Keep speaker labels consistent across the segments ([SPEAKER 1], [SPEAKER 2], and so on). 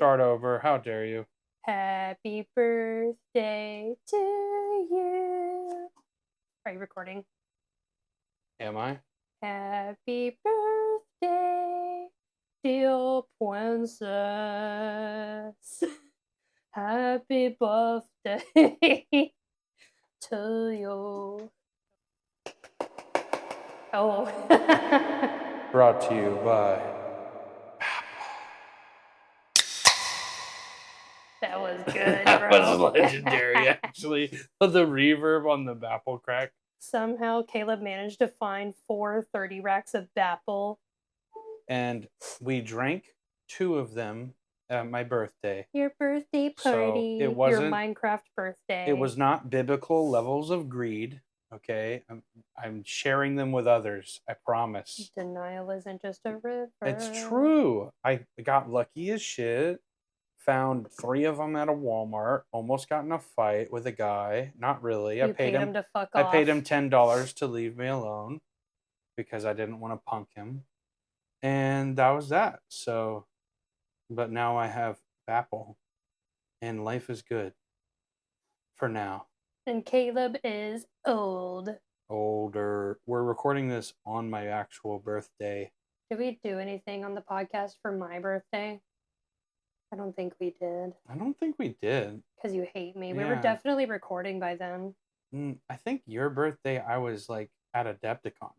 [SPEAKER 1] start over. How dare you?
[SPEAKER 2] Happy birthday to you. Are you recording?
[SPEAKER 1] Am I?
[SPEAKER 2] Happy birthday, dear princess. Happy birthday to you. Oh.
[SPEAKER 1] Brought to you by
[SPEAKER 2] That was good, bro.
[SPEAKER 1] That was legendary, actually. The reverb on the Bapple crack.
[SPEAKER 2] Somehow Caleb managed to find 4 30 racks of Bapple.
[SPEAKER 1] And we drank 2 of them at my birthday.
[SPEAKER 2] Your birthday party.
[SPEAKER 1] So it wasn't
[SPEAKER 2] your Minecraft birthday.
[SPEAKER 1] It was not biblical levels of greed. Okay, I'm sharing them with others. I promise.
[SPEAKER 2] Denial isn't just a river.
[SPEAKER 1] It's true. I got lucky as shit. Found 3 of them at a Walmart. Almost got in a fight with a guy. Not really.
[SPEAKER 2] You paid him to fuck off.
[SPEAKER 1] I paid him $10 to leave me alone because I didn't want to punk him, and that was that. So, but now I have Apple, and life is good for now.
[SPEAKER 2] And Caleb is old.
[SPEAKER 1] Older. We're recording this on my actual birthday.
[SPEAKER 2] Did we do anything on the podcast for my birthday? I don't think we did.
[SPEAKER 1] I don't think we did.
[SPEAKER 2] Because you hate me.
[SPEAKER 1] Yeah.
[SPEAKER 2] We were definitely recording by then.
[SPEAKER 1] I think your birthday, I was like at Adepticon.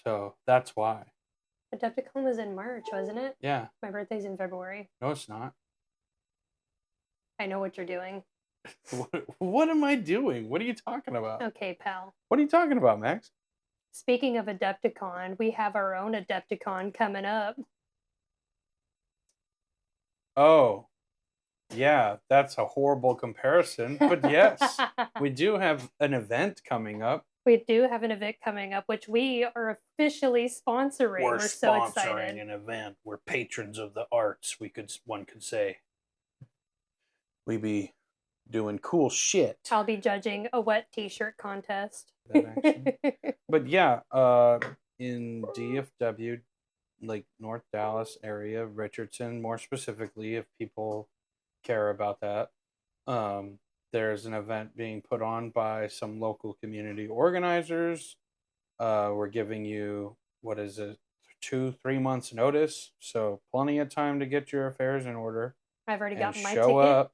[SPEAKER 1] So that's why.
[SPEAKER 2] Adepticon was in March, wasn't it?
[SPEAKER 1] Yeah.
[SPEAKER 2] My birthday's in February.
[SPEAKER 1] No, it's not.
[SPEAKER 2] I know what you're doing.
[SPEAKER 1] What am I doing? What are you talking about?
[SPEAKER 2] Okay, pal.
[SPEAKER 1] What are you talking about, Max?
[SPEAKER 2] Speaking of Adepticon, we have our own Adepticon coming up.
[SPEAKER 1] Oh, yeah, that's a horrible comparison. But yes, we do have an event coming up.
[SPEAKER 2] We do have an event coming up, which we are officially sponsoring.
[SPEAKER 1] We're
[SPEAKER 2] so excited.
[SPEAKER 1] An event. We're patrons of the arts. One could say. We be doing cool shit.
[SPEAKER 2] I'll be judging a wet t-shirt contest.
[SPEAKER 1] But yeah, in DFW, like North Dallas area, Richardson, more specifically, if people care about that, there's an event being put on by some local community organizers. We're giving you, 2-3 months notice, so plenty of time to get your affairs in order.
[SPEAKER 2] I've already got my
[SPEAKER 1] show
[SPEAKER 2] ticket.
[SPEAKER 1] Up.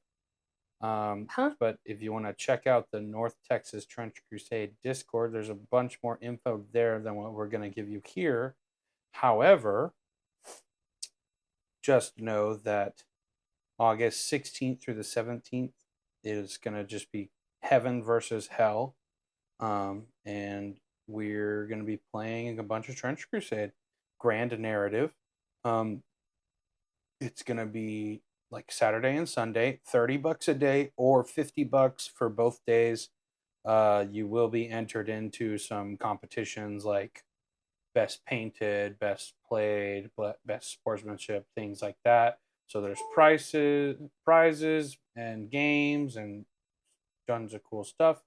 [SPEAKER 1] But if you want to check out the North Texas Trench Crusade Discord, there's a bunch more info there than what we're going to give you here. However, just know that August 16th through the 17th is going to just be heaven versus hell. And we're going to be playing a bunch of Trench Crusade. Grand narrative. It's going to be like Saturday and Sunday, $30 a day or $50 for both days. You will be entered into some competitions like best painted, best played, best sportsmanship, things like that. So there's prizes and games and tons of cool stuff.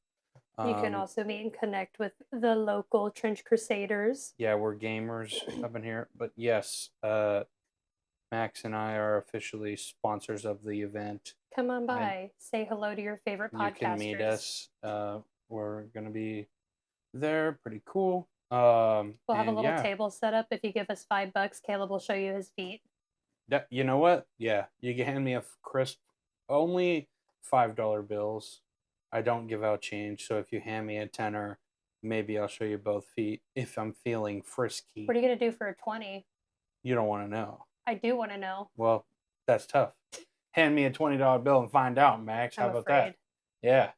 [SPEAKER 2] You can also meet and connect with the local Trench Crusaders.
[SPEAKER 1] Yeah, we're gamers up in here. But yes, Max and I are officially sponsors of the event.
[SPEAKER 2] Come on by. Say hello to your favorite podcasters.
[SPEAKER 1] You can meet us. We're going to be there. Pretty cool.
[SPEAKER 2] We'll have a little table set up. If you give us $5, Caleb will show you his feet.
[SPEAKER 1] You know what? Yeah. You can hand me a crisp, only $5 bills. I don't give out change. So if you hand me a tenner, maybe I'll show you both feet if I'm feeling frisky.
[SPEAKER 2] What are you going to do for a 20?
[SPEAKER 1] You don't want to know.
[SPEAKER 2] I do want to know.
[SPEAKER 1] Well, that's tough. Hand me a $20 bill and find out, Max. How about that? Yeah.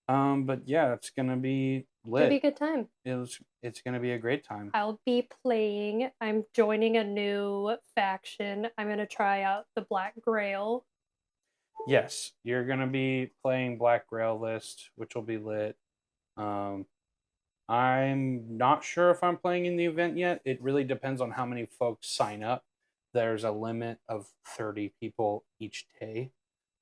[SPEAKER 1] But yeah, it's gonna be lit.
[SPEAKER 2] It'll be a good time.
[SPEAKER 1] It's gonna be a great time.
[SPEAKER 2] I'll be playing. I'm joining a new faction. I'm gonna try out the Black Grail.
[SPEAKER 1] Yes, you're gonna be playing Black Grail list, which will be lit. I'm not sure if I'm playing in the event yet. It really depends on how many folks sign up. There's a limit of 30 people each day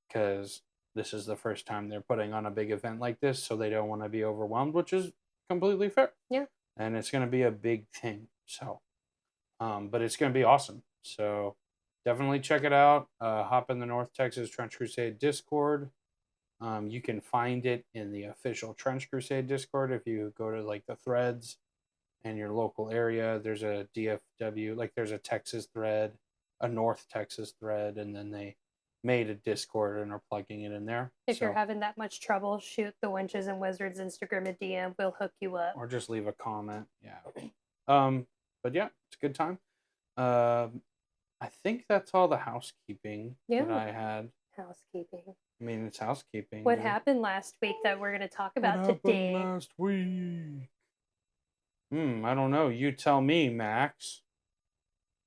[SPEAKER 1] because this is the first time they're putting on a big event like this, so they don't want to be overwhelmed, which is completely fair.
[SPEAKER 2] Yeah.
[SPEAKER 1] And it's going to be a big thing. So, but it's going to be awesome. So definitely check it out. Hop in the North Texas Trench Crusade Discord. You can find it in the official Trench Crusade Discord if you go to like the threads in your local area. There's a DFW, like there's a Texas thread, a North Texas thread, and then they made a Discord and are plugging it in there.
[SPEAKER 2] If you're having that much trouble, shoot the Wenches and Wizards Instagram a DM. We'll hook you up.
[SPEAKER 1] Or just leave a comment. Yeah. But yeah, it's a good time. I think that's all the housekeeping that I had.
[SPEAKER 2] Housekeeping.
[SPEAKER 1] I mean, it's housekeeping.
[SPEAKER 2] What happened last week that we're going to talk about today?
[SPEAKER 1] Last week? I don't know. You tell me, Max.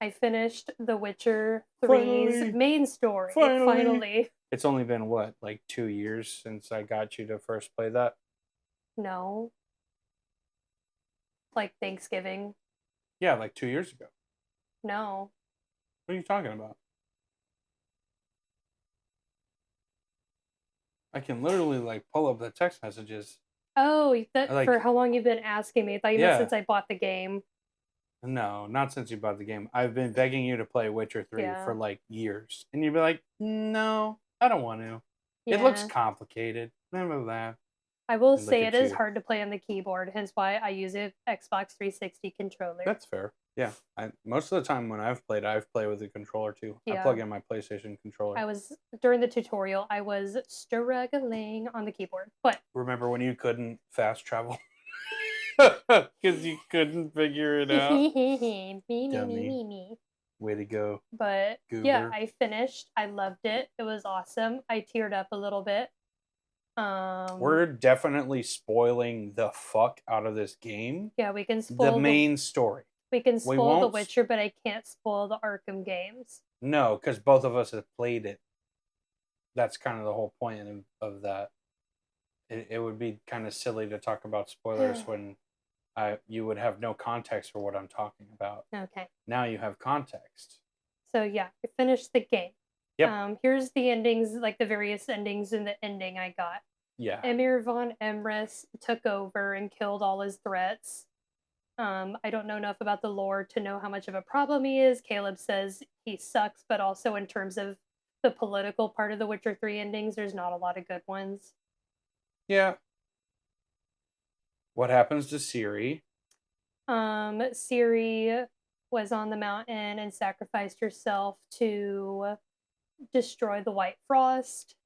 [SPEAKER 2] I finished The Witcher 3's main story. Finally.
[SPEAKER 1] It's only been, what, like 2 years since I got you to first play that?
[SPEAKER 2] No. Like Thanksgiving.
[SPEAKER 1] Yeah, like 2 years ago.
[SPEAKER 2] No.
[SPEAKER 1] What are you talking about? I can literally, like, pull up the text messages.
[SPEAKER 2] Oh, for how long you've been asking me. I thought you meant since I bought the game.
[SPEAKER 1] No, not since you bought the game. I've been begging you to play Witcher 3 for like years. And you'd be like, no, I don't want to. Yeah. It looks complicated. Remember that.
[SPEAKER 2] I will say it is hard to play on the keyboard, hence why I use an Xbox 360 controller.
[SPEAKER 1] That's fair. Yeah. Most of the time when I've played with a controller too. Yeah. I plug in my PlayStation controller.
[SPEAKER 2] During the tutorial, I was struggling on the keyboard. But
[SPEAKER 1] remember when you couldn't fast travel? Because you couldn't figure it out. Dummy. Way to go.
[SPEAKER 2] But Goober. Yeah, I finished. I loved it. It was awesome. I teared up a little bit.
[SPEAKER 1] We're definitely spoiling the fuck out of this game.
[SPEAKER 2] Yeah, we can spoil
[SPEAKER 1] the main story.
[SPEAKER 2] We can spoil The Witcher, but I can't spoil the Arkham games.
[SPEAKER 1] No, because both of us have played it. That's kind of the whole point of that. It would be kind of silly to talk about spoilers when you would have no context for what I'm talking about.
[SPEAKER 2] Okay.
[SPEAKER 1] Now you have context.
[SPEAKER 2] So yeah, I finished the game.
[SPEAKER 1] Yep.
[SPEAKER 2] Here's the endings, like the various endings in the ending I got.
[SPEAKER 1] Yeah.
[SPEAKER 2] Emir von Emrys took over and killed all his threats. I don't know enough about the lore to know how much of a problem he is. Caleb says he sucks, but also in terms of the political part of the Witcher 3 endings, there's not a lot of good ones.
[SPEAKER 1] Yeah. What happens to Ciri?
[SPEAKER 2] Ciri was on the mountain and sacrificed herself to destroy the White Frost.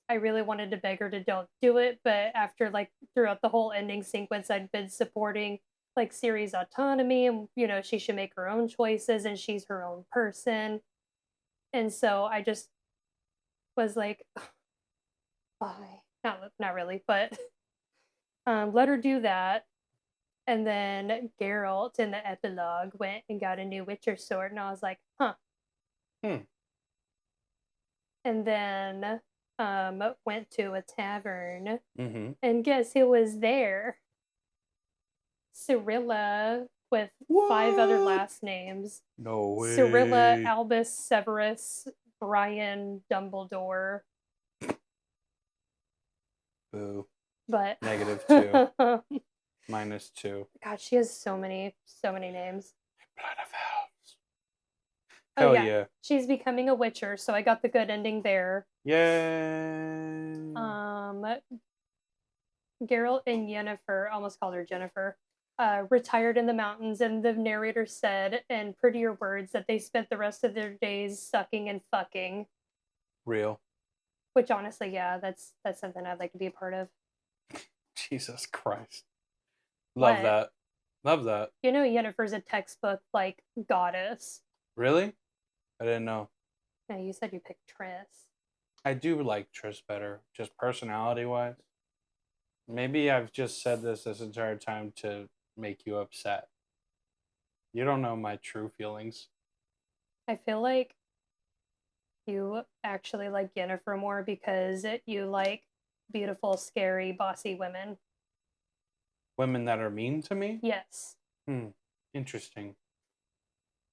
[SPEAKER 2] I really wanted to beg her to don't do it, but after like throughout the whole ending sequence, I'd been supporting like Ciri's autonomy and she should make her own choices and she's her own person. And so I just was like, bye. Not really, but let her do that. And then Geralt in the epilogue went and got a new Witcher sword, and I was like, huh. And then went to a tavern, and guess who was there? Cirilla with 5 other last names.
[SPEAKER 1] No way.
[SPEAKER 2] Cirilla, Albus, Severus, Brian, Dumbledore.
[SPEAKER 1] Boo.
[SPEAKER 2] But
[SPEAKER 1] -2. -2.
[SPEAKER 2] God, she has so many names.
[SPEAKER 1] Blood of elves.
[SPEAKER 2] Hell yeah. She's becoming a Witcher, so I got the good ending there.
[SPEAKER 1] Yay.
[SPEAKER 2] Geralt and Yennefer, almost called her Jennifer, retired in the mountains, and the narrator said in prettier words that they spent the rest of their days sucking and fucking.
[SPEAKER 1] Real.
[SPEAKER 2] Which honestly, yeah, that's something I'd like to be a part of.
[SPEAKER 1] Jesus Christ. Love that. Love that.
[SPEAKER 2] Yennefer's a textbook, like, goddess.
[SPEAKER 1] Really? I didn't know.
[SPEAKER 2] No, you said you picked Triss.
[SPEAKER 1] I do like Triss better, just personality-wise. Maybe I've just said this entire time to make you upset. You don't know my true feelings.
[SPEAKER 2] I feel like you actually like Yennefer more because you like beautiful, scary, bossy women.
[SPEAKER 1] Women that are mean to me?
[SPEAKER 2] Yes.
[SPEAKER 1] Interesting.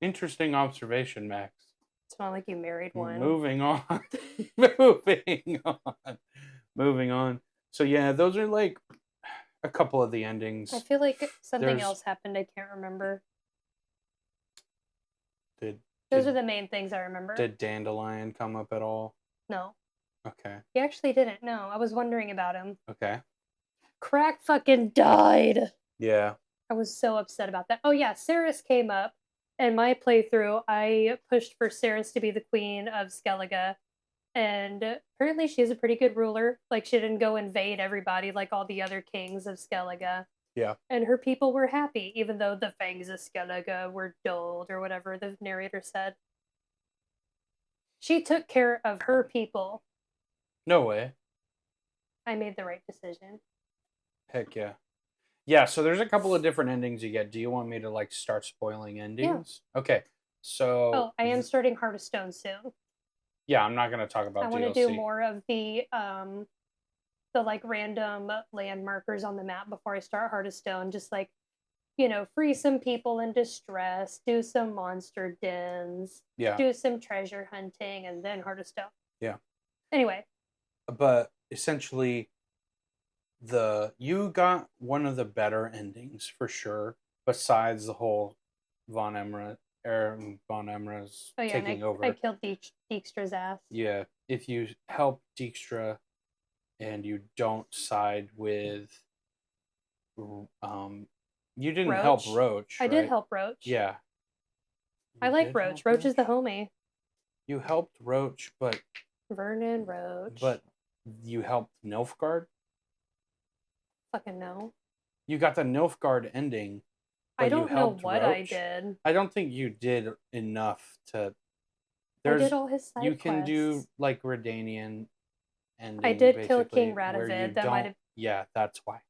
[SPEAKER 1] Interesting observation, Max.
[SPEAKER 2] It's not like you married one.
[SPEAKER 1] Moving on. Moving on. So yeah, those are like a couple of the endings.
[SPEAKER 2] I feel like something else happened. I can't remember.
[SPEAKER 1] Did
[SPEAKER 2] Those are
[SPEAKER 1] did
[SPEAKER 2] the main things I remember.
[SPEAKER 1] did Dandelion come up at all?
[SPEAKER 2] No.
[SPEAKER 1] Okay.
[SPEAKER 2] He actually didn't. No, I was wondering about him.
[SPEAKER 1] Okay.
[SPEAKER 2] Crack fucking died.
[SPEAKER 1] Yeah.
[SPEAKER 2] I was so upset about that. Oh yeah, Cerys came up. In my playthrough, I pushed for Cerys to be the queen of Skellige. And apparently she's a pretty good ruler. Like she didn't go invade everybody like all the other kings of Skellige.
[SPEAKER 1] Yeah.
[SPEAKER 2] And her people were happy, even though the fangs of Skellige were dulled or whatever the narrator said. She took care of her people.
[SPEAKER 1] No way.
[SPEAKER 2] I made the right decision.
[SPEAKER 1] Heck yeah. Yeah, so there's a couple of different endings you get. Do you want me to like start spoiling
[SPEAKER 2] Yeah.
[SPEAKER 1] endings? Okay. So
[SPEAKER 2] Oh, I am starting Heart of Stone soon.
[SPEAKER 1] yeah, I'm not gonna talk
[SPEAKER 2] I
[SPEAKER 1] about
[SPEAKER 2] want to do
[SPEAKER 1] DLC.
[SPEAKER 2] more of the like random landmarkers on the map before I start Heart of Stone. Just like, free some people in distress, do some monster dens,
[SPEAKER 1] Yeah.
[SPEAKER 2] do some treasure hunting, and then Heart of Stone.
[SPEAKER 1] Yeah.
[SPEAKER 2] Anyway,
[SPEAKER 1] But essentially you got one of the better endings for sure, besides the whole Von Emra's
[SPEAKER 2] oh yeah, and
[SPEAKER 1] taking
[SPEAKER 2] I
[SPEAKER 1] over.
[SPEAKER 2] killed Dijkstra's ass.
[SPEAKER 1] Yeah. If you help Dijkstra and you don't side with you didn't help
[SPEAKER 2] Roach.
[SPEAKER 1] Roach,
[SPEAKER 2] I did
[SPEAKER 1] right?
[SPEAKER 2] help Roach.
[SPEAKER 1] Yeah.
[SPEAKER 2] I
[SPEAKER 1] You
[SPEAKER 2] like
[SPEAKER 1] did
[SPEAKER 2] Roach.
[SPEAKER 1] help
[SPEAKER 2] Roach is the homie.
[SPEAKER 1] You helped Roach,
[SPEAKER 2] Vernon Roach.
[SPEAKER 1] but you helped Nilfgaard?
[SPEAKER 2] Fucking no.
[SPEAKER 1] You got the Nilfgaard ending,
[SPEAKER 2] I
[SPEAKER 1] but you
[SPEAKER 2] don't know
[SPEAKER 1] helped
[SPEAKER 2] what I
[SPEAKER 1] Roach?
[SPEAKER 2] did.
[SPEAKER 1] I don't think you did enough to
[SPEAKER 2] I did
[SPEAKER 1] there's
[SPEAKER 2] all his
[SPEAKER 1] you
[SPEAKER 2] side
[SPEAKER 1] can do
[SPEAKER 2] quests.
[SPEAKER 1] like Redanian
[SPEAKER 2] I
[SPEAKER 1] ending
[SPEAKER 2] did kill King
[SPEAKER 1] basically where you
[SPEAKER 2] Radovid. That might
[SPEAKER 1] don't.
[SPEAKER 2] have.
[SPEAKER 1] Yeah, that's why.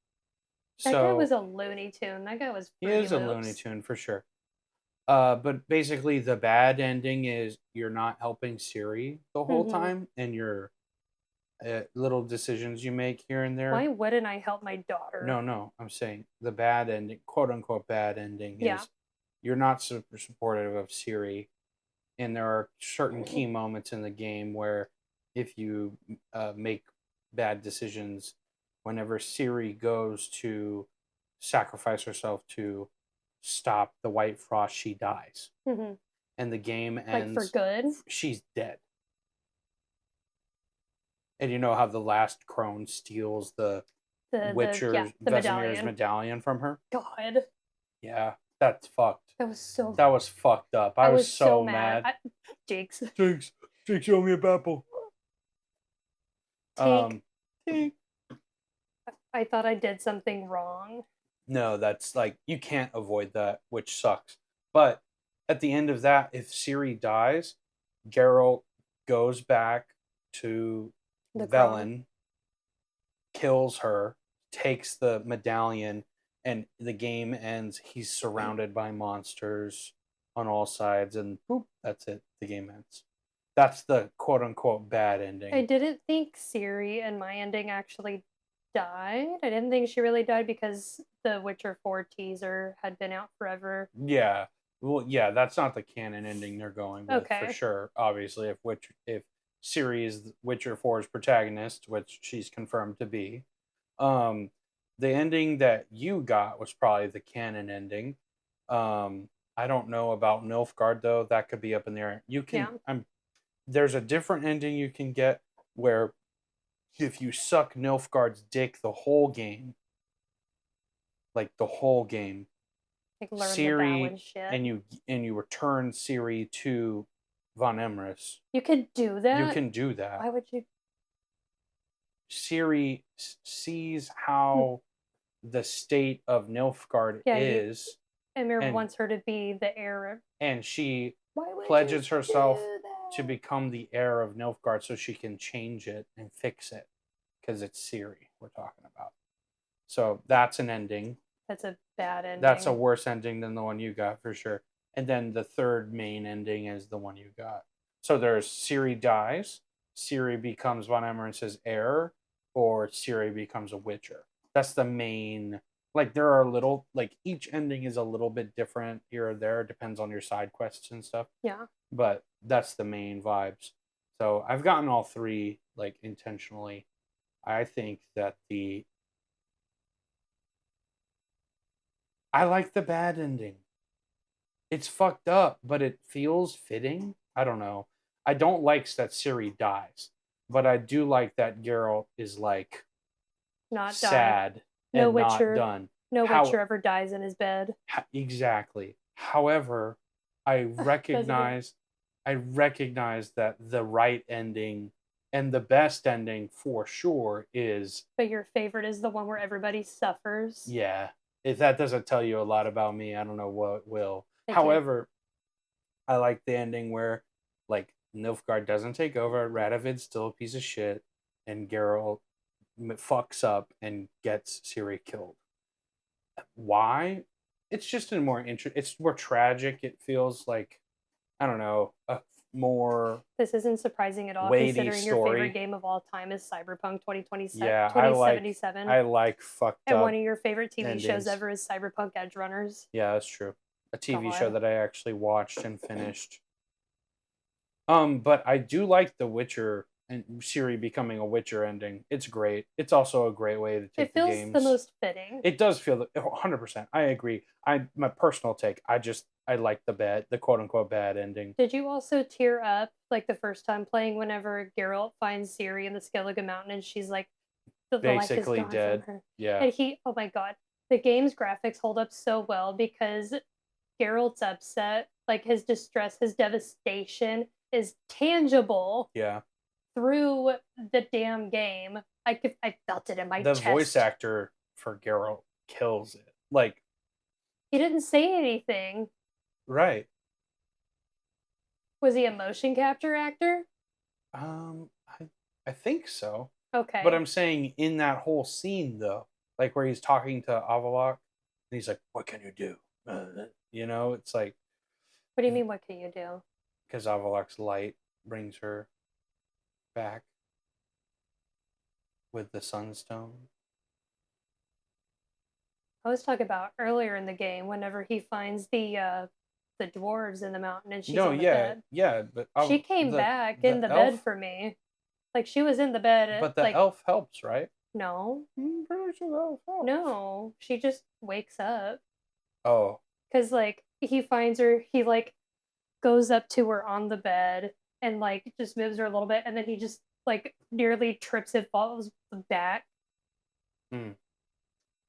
[SPEAKER 2] That guy
[SPEAKER 1] So
[SPEAKER 2] was a Looney Tune. That guy was
[SPEAKER 1] he
[SPEAKER 2] Fruity
[SPEAKER 1] is a Looney
[SPEAKER 2] Loops.
[SPEAKER 1] Tune for sure. But basically the bad ending is you're not helping Siri the whole
[SPEAKER 2] Mm-hmm.
[SPEAKER 1] time, and your little decisions you make here and there.
[SPEAKER 2] Why wouldn't I help my daughter?
[SPEAKER 1] No, I'm saying the bad ending, quote unquote bad ending,
[SPEAKER 2] Yeah.
[SPEAKER 1] is you're not super supportive of Siri, and there are certain key moments in the game where if you make bad decisions, whenever Siri goes to sacrifice herself to stop the White Frost, she dies,
[SPEAKER 2] Mm-hmm.
[SPEAKER 1] and the game
[SPEAKER 2] Like for
[SPEAKER 1] ends.
[SPEAKER 2] good.
[SPEAKER 1] She's dead. And you know how the last crone steals the Witcher's
[SPEAKER 2] The
[SPEAKER 1] Vesemir's
[SPEAKER 2] medallion.
[SPEAKER 1] medallion from her?
[SPEAKER 2] God,
[SPEAKER 1] Yeah, that's fucked.
[SPEAKER 2] that was so.
[SPEAKER 1] That was fucked up. I
[SPEAKER 2] I
[SPEAKER 1] was
[SPEAKER 2] was so
[SPEAKER 1] so
[SPEAKER 2] mad.
[SPEAKER 1] mad.
[SPEAKER 2] Jinx.
[SPEAKER 1] Jinx, Jinx, show me a apple.
[SPEAKER 2] Tink.
[SPEAKER 1] Tink.
[SPEAKER 2] I thought I did something wrong.
[SPEAKER 1] No, that's like you can't avoid that, which sucks. But at the end of that, if Ciri dies, Geralt goes back to
[SPEAKER 2] The Crone.
[SPEAKER 1] Velen, kills her, takes the medallion, and the game ends. He's surrounded by monsters on all sides, and boop, that's it. The game ends. That's the quote unquote bad ending.
[SPEAKER 2] I didn't think Ciri in my ending actually died. I didn't think she really died because the Witcher 4 teaser had been out forever.
[SPEAKER 1] Yeah. Well, yeah, that's not the canon ending they're going with for
[SPEAKER 2] Okay.
[SPEAKER 1] sure. Obviously, if Ciri is Witcher 4's protagonist, which she's confirmed to be, um, the ending that you got was probably the canon ending. I don't know about Nilfgaard though. That could be up in there. You can.
[SPEAKER 2] Yeah.
[SPEAKER 1] There's a different ending you can get where if you suck Nilfgaard's dick the whole game, like the whole game,
[SPEAKER 2] Like learn the bow
[SPEAKER 1] Ciri,
[SPEAKER 2] and shit.
[SPEAKER 1] and you return Ciri to Von Emrys.
[SPEAKER 2] You could do that?
[SPEAKER 1] You can do that.
[SPEAKER 2] Why would you?
[SPEAKER 1] Ciri sees how the state of Nilfgaard
[SPEAKER 2] Yeah,
[SPEAKER 1] is,
[SPEAKER 2] Emir
[SPEAKER 1] and
[SPEAKER 2] wants her to be the heir.
[SPEAKER 1] and she
[SPEAKER 2] Why would
[SPEAKER 1] pledges
[SPEAKER 2] you
[SPEAKER 1] herself
[SPEAKER 2] do that?
[SPEAKER 1] to become the heir of Nilfgaard so she can change it and fix it, because it's Ciri we're talking about. So that's an ending.
[SPEAKER 2] That's a bad ending.
[SPEAKER 1] That's a worse ending than the one you got for sure. And then the third main ending is the one you got. So there's Ciri dies, Ciri becomes Von Emrys' heir, or Ciri becomes a Witcher. That's the main. Like there are little, like each ending is a little bit different here or there. It depends on your side quests and stuff.
[SPEAKER 2] Yeah.
[SPEAKER 1] But that's the main vibes. So I've gotten all three like intentionally. I think that I like the bad ending. it's fucked up, but it feels fitting. I don't know. I don't like that Siri dies, but I do like that Geralt is like
[SPEAKER 2] Not done.
[SPEAKER 1] sad
[SPEAKER 2] No
[SPEAKER 1] and not
[SPEAKER 2] Witcher,
[SPEAKER 1] done.
[SPEAKER 2] no
[SPEAKER 1] How
[SPEAKER 2] Witcher ever dies in his bed.
[SPEAKER 1] exactly. However, I
[SPEAKER 2] Does he?
[SPEAKER 1] recognize I recognize that the right ending and the best ending for sure is
[SPEAKER 2] But your favorite is the one where everybody suffers.
[SPEAKER 1] yeah. If that doesn't tell you a lot about me, I don't know what will.
[SPEAKER 2] They can't.
[SPEAKER 1] However, I like the ending where like Nilfgaard doesn't take over, Radovid's still a piece of shit, and Geralt fucks up and gets Ciri killed. Why? It's just a more it's more tragic. It feels like I don't know, a more
[SPEAKER 2] This isn't surprising at all,
[SPEAKER 1] weighty
[SPEAKER 2] considering your favorite
[SPEAKER 1] story.
[SPEAKER 2] game of all time is Cyberpunk
[SPEAKER 1] Yeah,
[SPEAKER 2] 2077,
[SPEAKER 1] I like fucked
[SPEAKER 2] and one
[SPEAKER 1] up
[SPEAKER 2] of your favorite TV shows
[SPEAKER 1] endings.
[SPEAKER 2] ever is Cyberpunk Edge Runners.
[SPEAKER 1] Yeah, that's true. A TV show
[SPEAKER 2] God.
[SPEAKER 1] that I actually watched and finished. But I do like The Witcher and Siri becoming a Witcher ending. It's great. It's also a great way to
[SPEAKER 2] It
[SPEAKER 1] take the
[SPEAKER 2] feels the
[SPEAKER 1] games.
[SPEAKER 2] most fitting.
[SPEAKER 1] It does feel 100%. I agree. My personal take. I like the quote unquote bad ending.
[SPEAKER 2] Did you also tear up like the first time playing whenever Geralt finds Ciri in the Skellige Mountain and she's like, the life is
[SPEAKER 1] Basically
[SPEAKER 2] gone from
[SPEAKER 1] dead.
[SPEAKER 2] her?
[SPEAKER 1] Yeah.
[SPEAKER 2] And oh my god, the game's graphics hold up so well because Geralt's upset, like his distress, his devastation is tangible
[SPEAKER 1] Yeah.
[SPEAKER 2] through the damn game. I felt it in my
[SPEAKER 1] The voice
[SPEAKER 2] chest.
[SPEAKER 1] actor for Geralt kills it. Like,
[SPEAKER 2] He didn't say anything.
[SPEAKER 1] right.
[SPEAKER 2] Was he a motion capture actor?
[SPEAKER 1] Um, I I think so. But
[SPEAKER 2] Okay.
[SPEAKER 1] I'm saying in that whole scene though, like where he's talking to Avalok, and he's like, "What can you do?" It's like
[SPEAKER 2] What do you mean? What can you do?
[SPEAKER 1] because Avalok's light brings her back with the Sunstone.
[SPEAKER 2] I was talking about earlier in the game whenever he finds the dwarves in the mountain and she's
[SPEAKER 1] No,
[SPEAKER 2] on the
[SPEAKER 1] yeah,
[SPEAKER 2] bed.
[SPEAKER 1] yeah, but
[SPEAKER 2] She came back in
[SPEAKER 1] the
[SPEAKER 2] the bed
[SPEAKER 1] elf,
[SPEAKER 2] for me. Like she was in the bed
[SPEAKER 1] but the
[SPEAKER 2] like
[SPEAKER 1] elf helps, right?
[SPEAKER 2] no.
[SPEAKER 1] I'm pretty sure the elf helps.
[SPEAKER 2] No, she just wakes up
[SPEAKER 1] Oh,
[SPEAKER 2] cuz like he finds her, he like goes up to her on the bed and like just moves her a little bit and then he just like nearly trips and falls back.
[SPEAKER 1] hmm.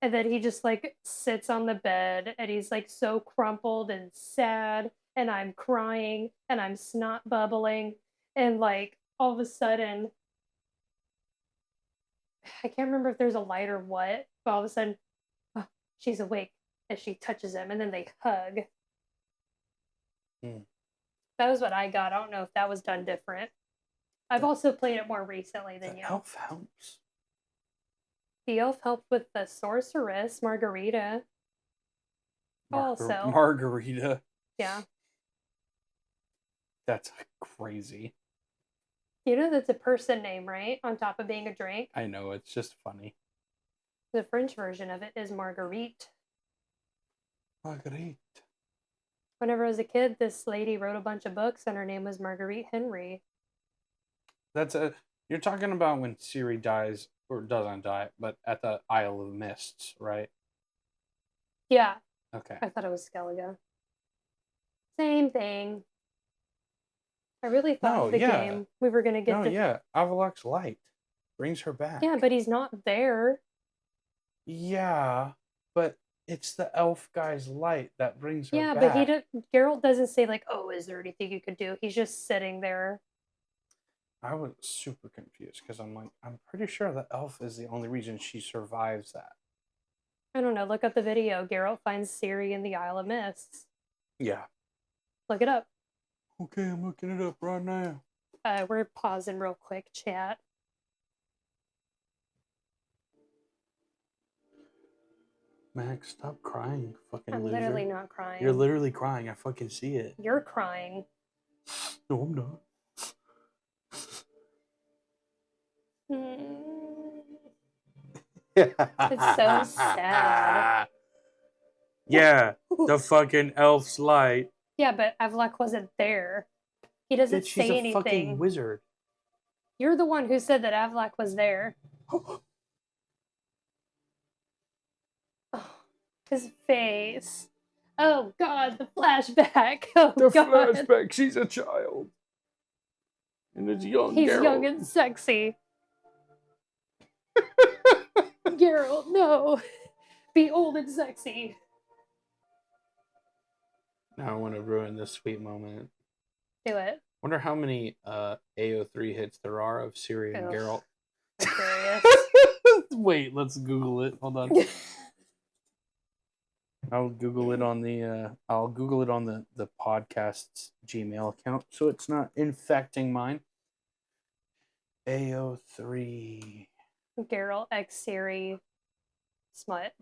[SPEAKER 2] And then he just like sits on the bed and he's like so crumpled and sad and I'm crying and I'm snot bubbling and like all of a sudden I can't remember if there's a light or what, but all of a sudden oh, she's awake as she touches him and then they hug.
[SPEAKER 1] Hmm.
[SPEAKER 2] That was what I got. I don't know if that was done different. I've
[SPEAKER 1] The,
[SPEAKER 2] also played it more recently than
[SPEAKER 1] the
[SPEAKER 2] you.
[SPEAKER 1] elf helps.
[SPEAKER 2] The elf helped with the sorceress Margarita also.
[SPEAKER 1] Margarita.
[SPEAKER 2] Yeah.
[SPEAKER 1] That's crazy.
[SPEAKER 2] You know that's a person name, right? On top of being a drink.
[SPEAKER 1] I know, it's just funny.
[SPEAKER 2] The French version of it is Marguerite.
[SPEAKER 1] Marguerite.
[SPEAKER 2] Whenever I was a kid, this lady wrote a bunch of books and her name was Marguerite Henry.
[SPEAKER 1] That's a You're talking about when Siri dies or doesn't die, but at the Isle of Mists, right?
[SPEAKER 2] Yeah,
[SPEAKER 1] Okay.
[SPEAKER 2] I thought it was Skellige. Same thing. I really thought
[SPEAKER 1] No,
[SPEAKER 2] in the
[SPEAKER 1] yeah.
[SPEAKER 2] game we were going to
[SPEAKER 1] No,
[SPEAKER 2] get the.
[SPEAKER 1] yeah. Avalok's light brings her
[SPEAKER 2] Yeah,
[SPEAKER 1] back.
[SPEAKER 2] but he's not there.
[SPEAKER 1] Yeah, but it's the elf guy's light that brings her
[SPEAKER 2] Yeah, but
[SPEAKER 1] back.
[SPEAKER 2] Geralt doesn't say, like, oh, is there anything you could do? He's just sitting there.
[SPEAKER 1] I was super confused because I'm like, I'm pretty sure the elf is the only reason she survives that.
[SPEAKER 2] I don't know. Look up the video. Geralt finds Ciri in the Isle of Mists.
[SPEAKER 1] Yeah.
[SPEAKER 2] Look it up.
[SPEAKER 1] Okay, I'm looking it up right now.
[SPEAKER 2] We're pausing real quick, chat.
[SPEAKER 1] Max, stop crying, fucking
[SPEAKER 2] I'm
[SPEAKER 1] loser.
[SPEAKER 2] literally not crying.
[SPEAKER 1] You're literally crying. I fucking see it.
[SPEAKER 2] You're crying.
[SPEAKER 1] No, I'm not.
[SPEAKER 2] It's so sad.
[SPEAKER 1] Yeah, the fucking elf's light.
[SPEAKER 2] Yeah, but Avlok wasn't there. He doesn't
[SPEAKER 1] Bitch, she's
[SPEAKER 2] say
[SPEAKER 1] a fucking
[SPEAKER 2] anything.
[SPEAKER 1] wizard.
[SPEAKER 2] You're the one who said that Avlok was there. Oh, his face. Oh God, the flashback. Oh
[SPEAKER 1] The
[SPEAKER 2] God.
[SPEAKER 1] flashback. She's a child. And it's young
[SPEAKER 2] He's
[SPEAKER 1] Geralt.
[SPEAKER 2] young and sexy. Geralt, no. Be old and sexy.
[SPEAKER 1] Now I want to ruin this sweet moment.
[SPEAKER 2] Do it.
[SPEAKER 1] Wonder how many AO3 hits there are of Ciri and
[SPEAKER 2] Ugh.
[SPEAKER 1] Geralt.
[SPEAKER 2] I'm curious.
[SPEAKER 1] Wait, let's Google it. Hold on. I'll Google it on the podcast's Gmail account, so it's not infecting mine. AO3
[SPEAKER 2] Geralt X Ciri smut.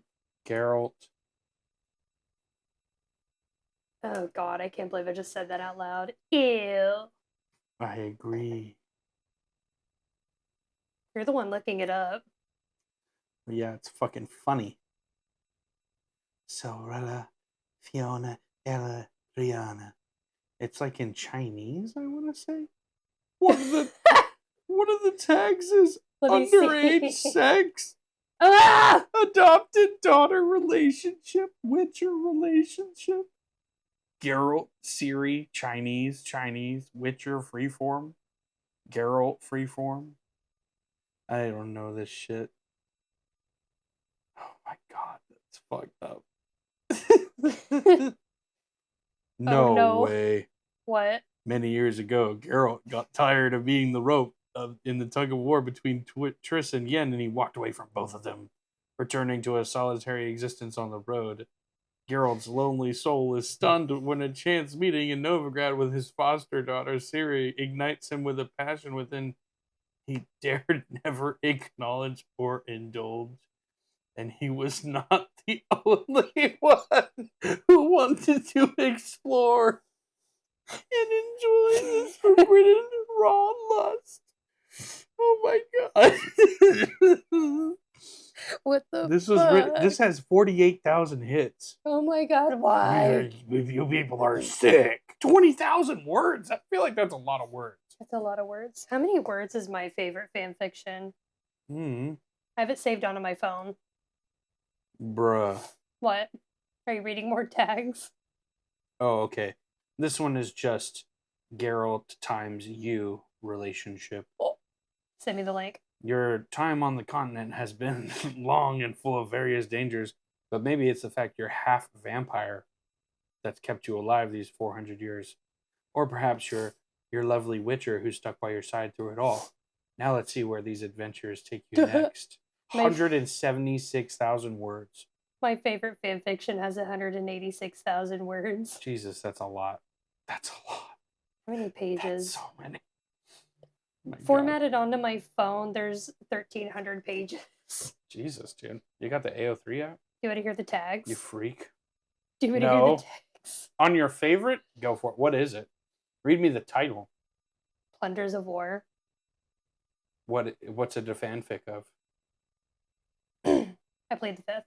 [SPEAKER 1] Geralt.
[SPEAKER 2] Oh God, I can't believe I just said that out loud. Ew.
[SPEAKER 1] I agree.
[SPEAKER 2] You're the one looking it up.
[SPEAKER 1] Yeah, it's fucking funny. Sorella, Fiona, Ella, Rihanna. It's like in Chinese, I want to say. One of the tags is underage sex, adopted daughter relationship, Witcher relationship, Geralt, Ciri, Chinese, Witcher freeform, Geralt freeform. I don't know this shit. Oh my god, that's fucked up. No way.
[SPEAKER 2] What?
[SPEAKER 1] Many years ago, Geralt got tired of being the rope in the tug of war between Triss and Yen, and he walked away from both of them, returning to a solitary existence on the road. Geralt's lonely soul is stunned when a chance meeting in Novigrad with his foster daughter Ciri ignites him with a passion within he dared never acknowledge or indulge. And he was not the only one who wanted to explore and enjoy this forbidden raw lust. Oh my god!
[SPEAKER 2] What the?
[SPEAKER 1] This has 48,000 hits.
[SPEAKER 2] Oh my god! Why?
[SPEAKER 1] You people are sick. 20,000 words. I feel like that's a lot of words.
[SPEAKER 2] That's a lot of words. How many words is my favorite fan fiction?
[SPEAKER 1] Hmm.
[SPEAKER 2] I have it saved onto my phone.
[SPEAKER 1] Bruh.
[SPEAKER 2] What? Are you reading more tags?
[SPEAKER 1] Oh, okay. This one is just Geralt times you relationship.
[SPEAKER 2] Oh. Send me the link.
[SPEAKER 1] Your time on the continent has been long and full of various dangers, but maybe it's the fact you're half vampire that's kept you alive these 400 years. Or perhaps you're your lovely Witcher who stuck by your side through it all. Now let's see where these adventures take you next. 176,000 words.
[SPEAKER 2] My favorite fan fiction has 186,000 words.
[SPEAKER 1] Jesus, that's a lot. That's a lot.
[SPEAKER 2] How many pages?
[SPEAKER 1] That's so many. Oh
[SPEAKER 2] formatted onto my phone, there's 1,300 pages.
[SPEAKER 1] Jesus, dude. You got the AO3 app?
[SPEAKER 2] Do you want to hear the tags?
[SPEAKER 1] You freak.
[SPEAKER 2] Do you want to hear the tags?
[SPEAKER 1] On your favorite? Go for it. What is it? Read me the title.
[SPEAKER 2] Plunders of War.
[SPEAKER 1] What's it a fanfic of?
[SPEAKER 2] I played the 5th.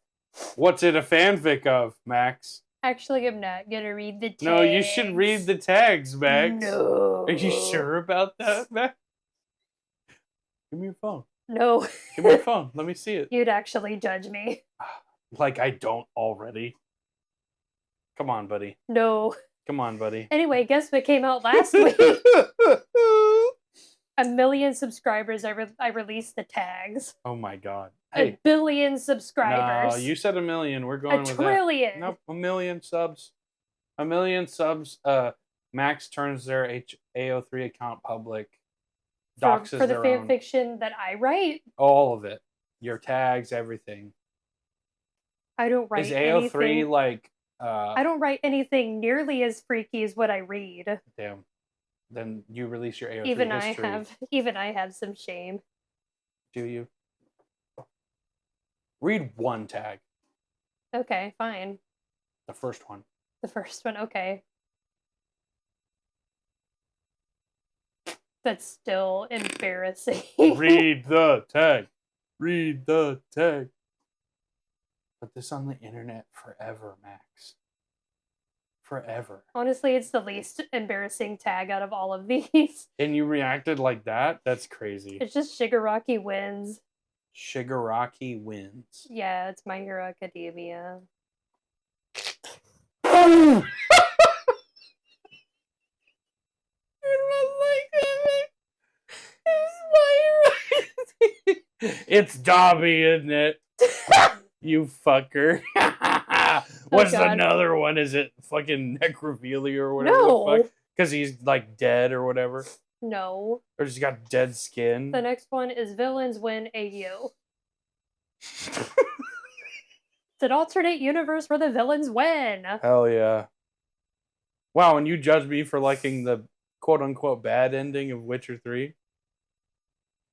[SPEAKER 1] What's it a fanfic of, Max?
[SPEAKER 2] Actually, I'm not gonna read the tags.
[SPEAKER 1] No, you should read the tags, Max.
[SPEAKER 2] No.
[SPEAKER 1] Are you sure about that, Max? Give me your phone.
[SPEAKER 2] No.
[SPEAKER 1] Give me your phone. Let me see it.
[SPEAKER 2] You'd actually judge me.
[SPEAKER 1] Like I don't already. Come on, buddy.
[SPEAKER 2] No.
[SPEAKER 1] Come on, buddy.
[SPEAKER 2] Anyway, guess what came out last week? 1 million subscribers. I released the tags.
[SPEAKER 1] Oh my god.
[SPEAKER 2] Hey. 1 billion subscribers.
[SPEAKER 1] No, you said 1 million. We're going with that.
[SPEAKER 2] 1 trillion.
[SPEAKER 1] Nope, 1 million subs. 1 million subs. Max turns their AO3 account public. Doxes
[SPEAKER 2] for the fan fiction that I write.
[SPEAKER 1] All of it. Your tags, everything.
[SPEAKER 2] I don't write.
[SPEAKER 1] Is AO3
[SPEAKER 2] anything.
[SPEAKER 1] like?
[SPEAKER 2] I don't write anything nearly as freaky as what I read.
[SPEAKER 1] Damn. Then you release your AO3
[SPEAKER 2] even
[SPEAKER 1] history.
[SPEAKER 2] Even I have some shame.
[SPEAKER 1] Do you? Read one tag.
[SPEAKER 2] Okay, fine.
[SPEAKER 1] The first one.
[SPEAKER 2] The first one, okay. That's still embarrassing.
[SPEAKER 1] Read the tag. Read the tag. Put this on the internet forever, Max. Forever.
[SPEAKER 2] Honestly, it's the least embarrassing tag out of all of these.
[SPEAKER 1] And you reacted like that? That's crazy.
[SPEAKER 2] It's just Shigaraki wins.
[SPEAKER 1] Shigaraki wins.
[SPEAKER 2] Yeah, it's My Hero Academia.
[SPEAKER 1] It's Dobby, isn't it? You fucker. What's
[SPEAKER 2] God.
[SPEAKER 1] another one? Is it fucking Necrophilia or whatever the
[SPEAKER 2] No.
[SPEAKER 1] fuck? Because he's like dead or whatever.
[SPEAKER 2] No.
[SPEAKER 1] Or just got dead
[SPEAKER 2] The
[SPEAKER 1] skin.
[SPEAKER 2] next one is villains win AU. It's an alternate universe where the villains win.
[SPEAKER 1] Hell yeah. Wow, and you judge me for liking the quote unquote bad ending of Witcher 3?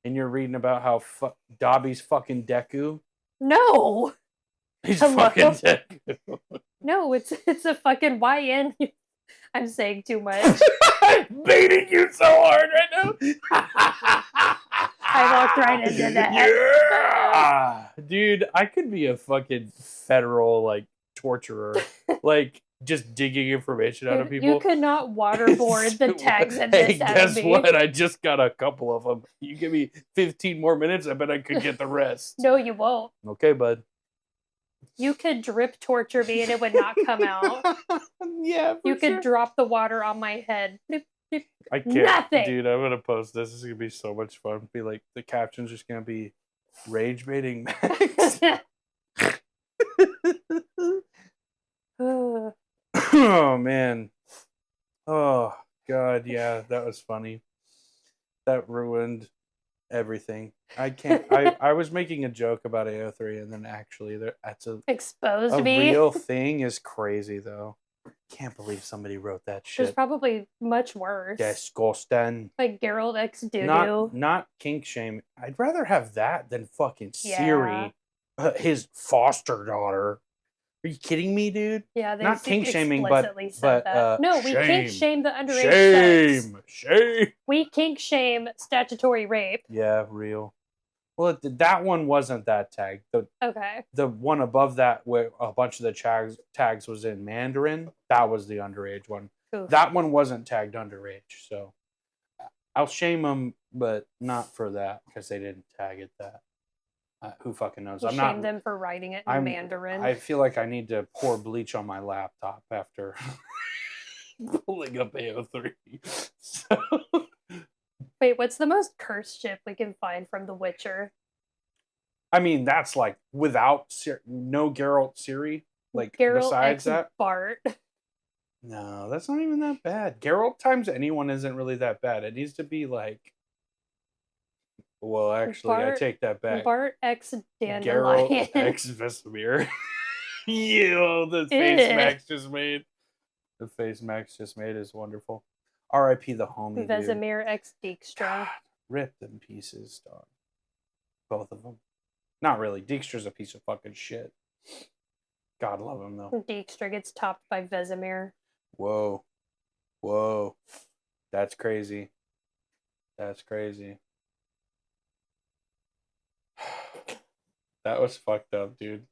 [SPEAKER 1] And you're reading about how Dobby's fucking Deku?
[SPEAKER 2] No.
[SPEAKER 1] He's
[SPEAKER 2] Hello?
[SPEAKER 1] fucking Deku.
[SPEAKER 2] No, it's a fucking YN. I'm saying too much.
[SPEAKER 1] I'm baiting you so hard right now.
[SPEAKER 2] I walked right into that.
[SPEAKER 1] Yeah! Dude, I could be a fucking federal like torturer. Like just digging information out of people.
[SPEAKER 2] You could not waterboard the tags in
[SPEAKER 1] Hey,
[SPEAKER 2] this out
[SPEAKER 1] guess
[SPEAKER 2] of me.
[SPEAKER 1] what? I just got a couple of them. You give me 15 more minutes, I bet I could get the rest.
[SPEAKER 2] No, you won't.
[SPEAKER 1] Okay, bud.
[SPEAKER 2] You could drip torture me and it would not come out.
[SPEAKER 1] Yeah,
[SPEAKER 2] You could drop the water on my head.
[SPEAKER 1] I can't.
[SPEAKER 2] Nothing.
[SPEAKER 1] Dude, I'm gonna post this. This is gonna be so much fun. Be like, the caption's just gonna be rage baiting Max. Oh man. Oh god, yeah, that was funny. That ruined everything. I can't. I was making a joke about AO3, and then actually, that's
[SPEAKER 2] Exposed
[SPEAKER 1] a
[SPEAKER 2] me.
[SPEAKER 1] real thing. Is crazy though. Can't believe somebody wrote that
[SPEAKER 2] There's
[SPEAKER 1] shit.
[SPEAKER 2] probably much worse.
[SPEAKER 1] Disgusting.
[SPEAKER 2] Like Geralt X Doo.
[SPEAKER 1] Not kink shame. I'd rather have that than fucking
[SPEAKER 2] Yeah.
[SPEAKER 1] Siri, his foster daughter. Are you kidding me, dude?
[SPEAKER 2] Yeah, they
[SPEAKER 1] Not kink shaming, but
[SPEAKER 2] explicitly said that. No, we kink shame the underage sex.
[SPEAKER 1] Shame.
[SPEAKER 2] We kink shame statutory rape.
[SPEAKER 1] Yeah, real. Well, that one wasn't that tag.
[SPEAKER 2] Okay.
[SPEAKER 1] The one above that, where a bunch of the tags was in Mandarin, that was the underage one.
[SPEAKER 2] Oof.
[SPEAKER 1] That one wasn't tagged underage, so I'll shame them, but not for that because they didn't tag it that. Who fucking knows?
[SPEAKER 2] I'm shame them for writing it in Mandarin.
[SPEAKER 1] I feel like I need to pour bleach on my laptop after pulling up AO3. So.
[SPEAKER 2] Wait, what's the most cursed ship we can find from The Witcher?
[SPEAKER 1] I mean, that's like without no Geralt Ciri. Like
[SPEAKER 2] Geralt
[SPEAKER 1] besides
[SPEAKER 2] X
[SPEAKER 1] that,
[SPEAKER 2] Bart.
[SPEAKER 1] No, that's not even that bad. Geralt times anyone isn't really that bad. It needs to be like. Well, actually, I take that back.
[SPEAKER 2] Bart X Dandelion.
[SPEAKER 1] Geralt X Vesemir. Yo, the face Max just made. The face Max just made is wonderful. R.I.P. the homie.
[SPEAKER 2] Vesemir X Dijkstra.
[SPEAKER 1] Rip them pieces, dog. Both of them. Not really. Dijkstra's a piece of fucking shit. God love him though.
[SPEAKER 2] Dijkstra gets topped by Vesemir.
[SPEAKER 1] Whoa. Whoa. That's crazy. That's crazy. That was fucked up, dude.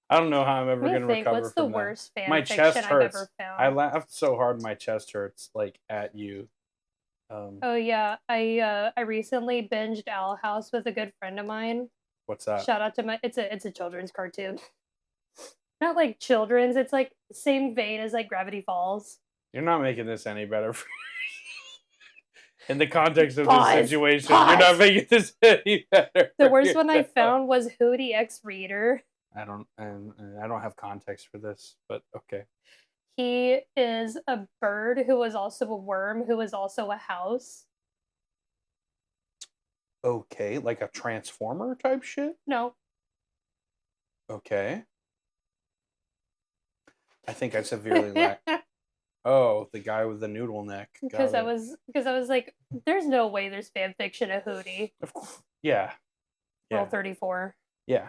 [SPEAKER 1] I don't know how I'm ever going to recover
[SPEAKER 2] what's
[SPEAKER 1] from
[SPEAKER 2] the
[SPEAKER 1] that.
[SPEAKER 2] worst fan
[SPEAKER 1] My
[SPEAKER 2] fiction
[SPEAKER 1] chest
[SPEAKER 2] I've
[SPEAKER 1] hurts.
[SPEAKER 2] ever found?
[SPEAKER 1] I laughed so hard my chest hurts, like, at you.
[SPEAKER 2] Oh, yeah. I recently binged Owl House with a good friend of mine.
[SPEAKER 1] What's that?
[SPEAKER 2] Shout out to my... It's a children's cartoon. Not like children's. It's like same vein as like Gravity Falls.
[SPEAKER 1] You're not making this any better for in the context of this situation. You're not making this any better.
[SPEAKER 2] The worst one I found was Hootie X Reader.
[SPEAKER 1] I don't have context for this, but okay.
[SPEAKER 2] He is a bird who is also a worm who is also a house.
[SPEAKER 1] Okay, like a transformer type shit?
[SPEAKER 2] No.
[SPEAKER 1] Okay. I think I severely lack. Oh, the guy with the noodle neck.
[SPEAKER 2] Because I was like, there's no way there's fan fiction of Hootie.
[SPEAKER 1] Of course. Yeah.
[SPEAKER 2] Roll 34.
[SPEAKER 1] Yeah.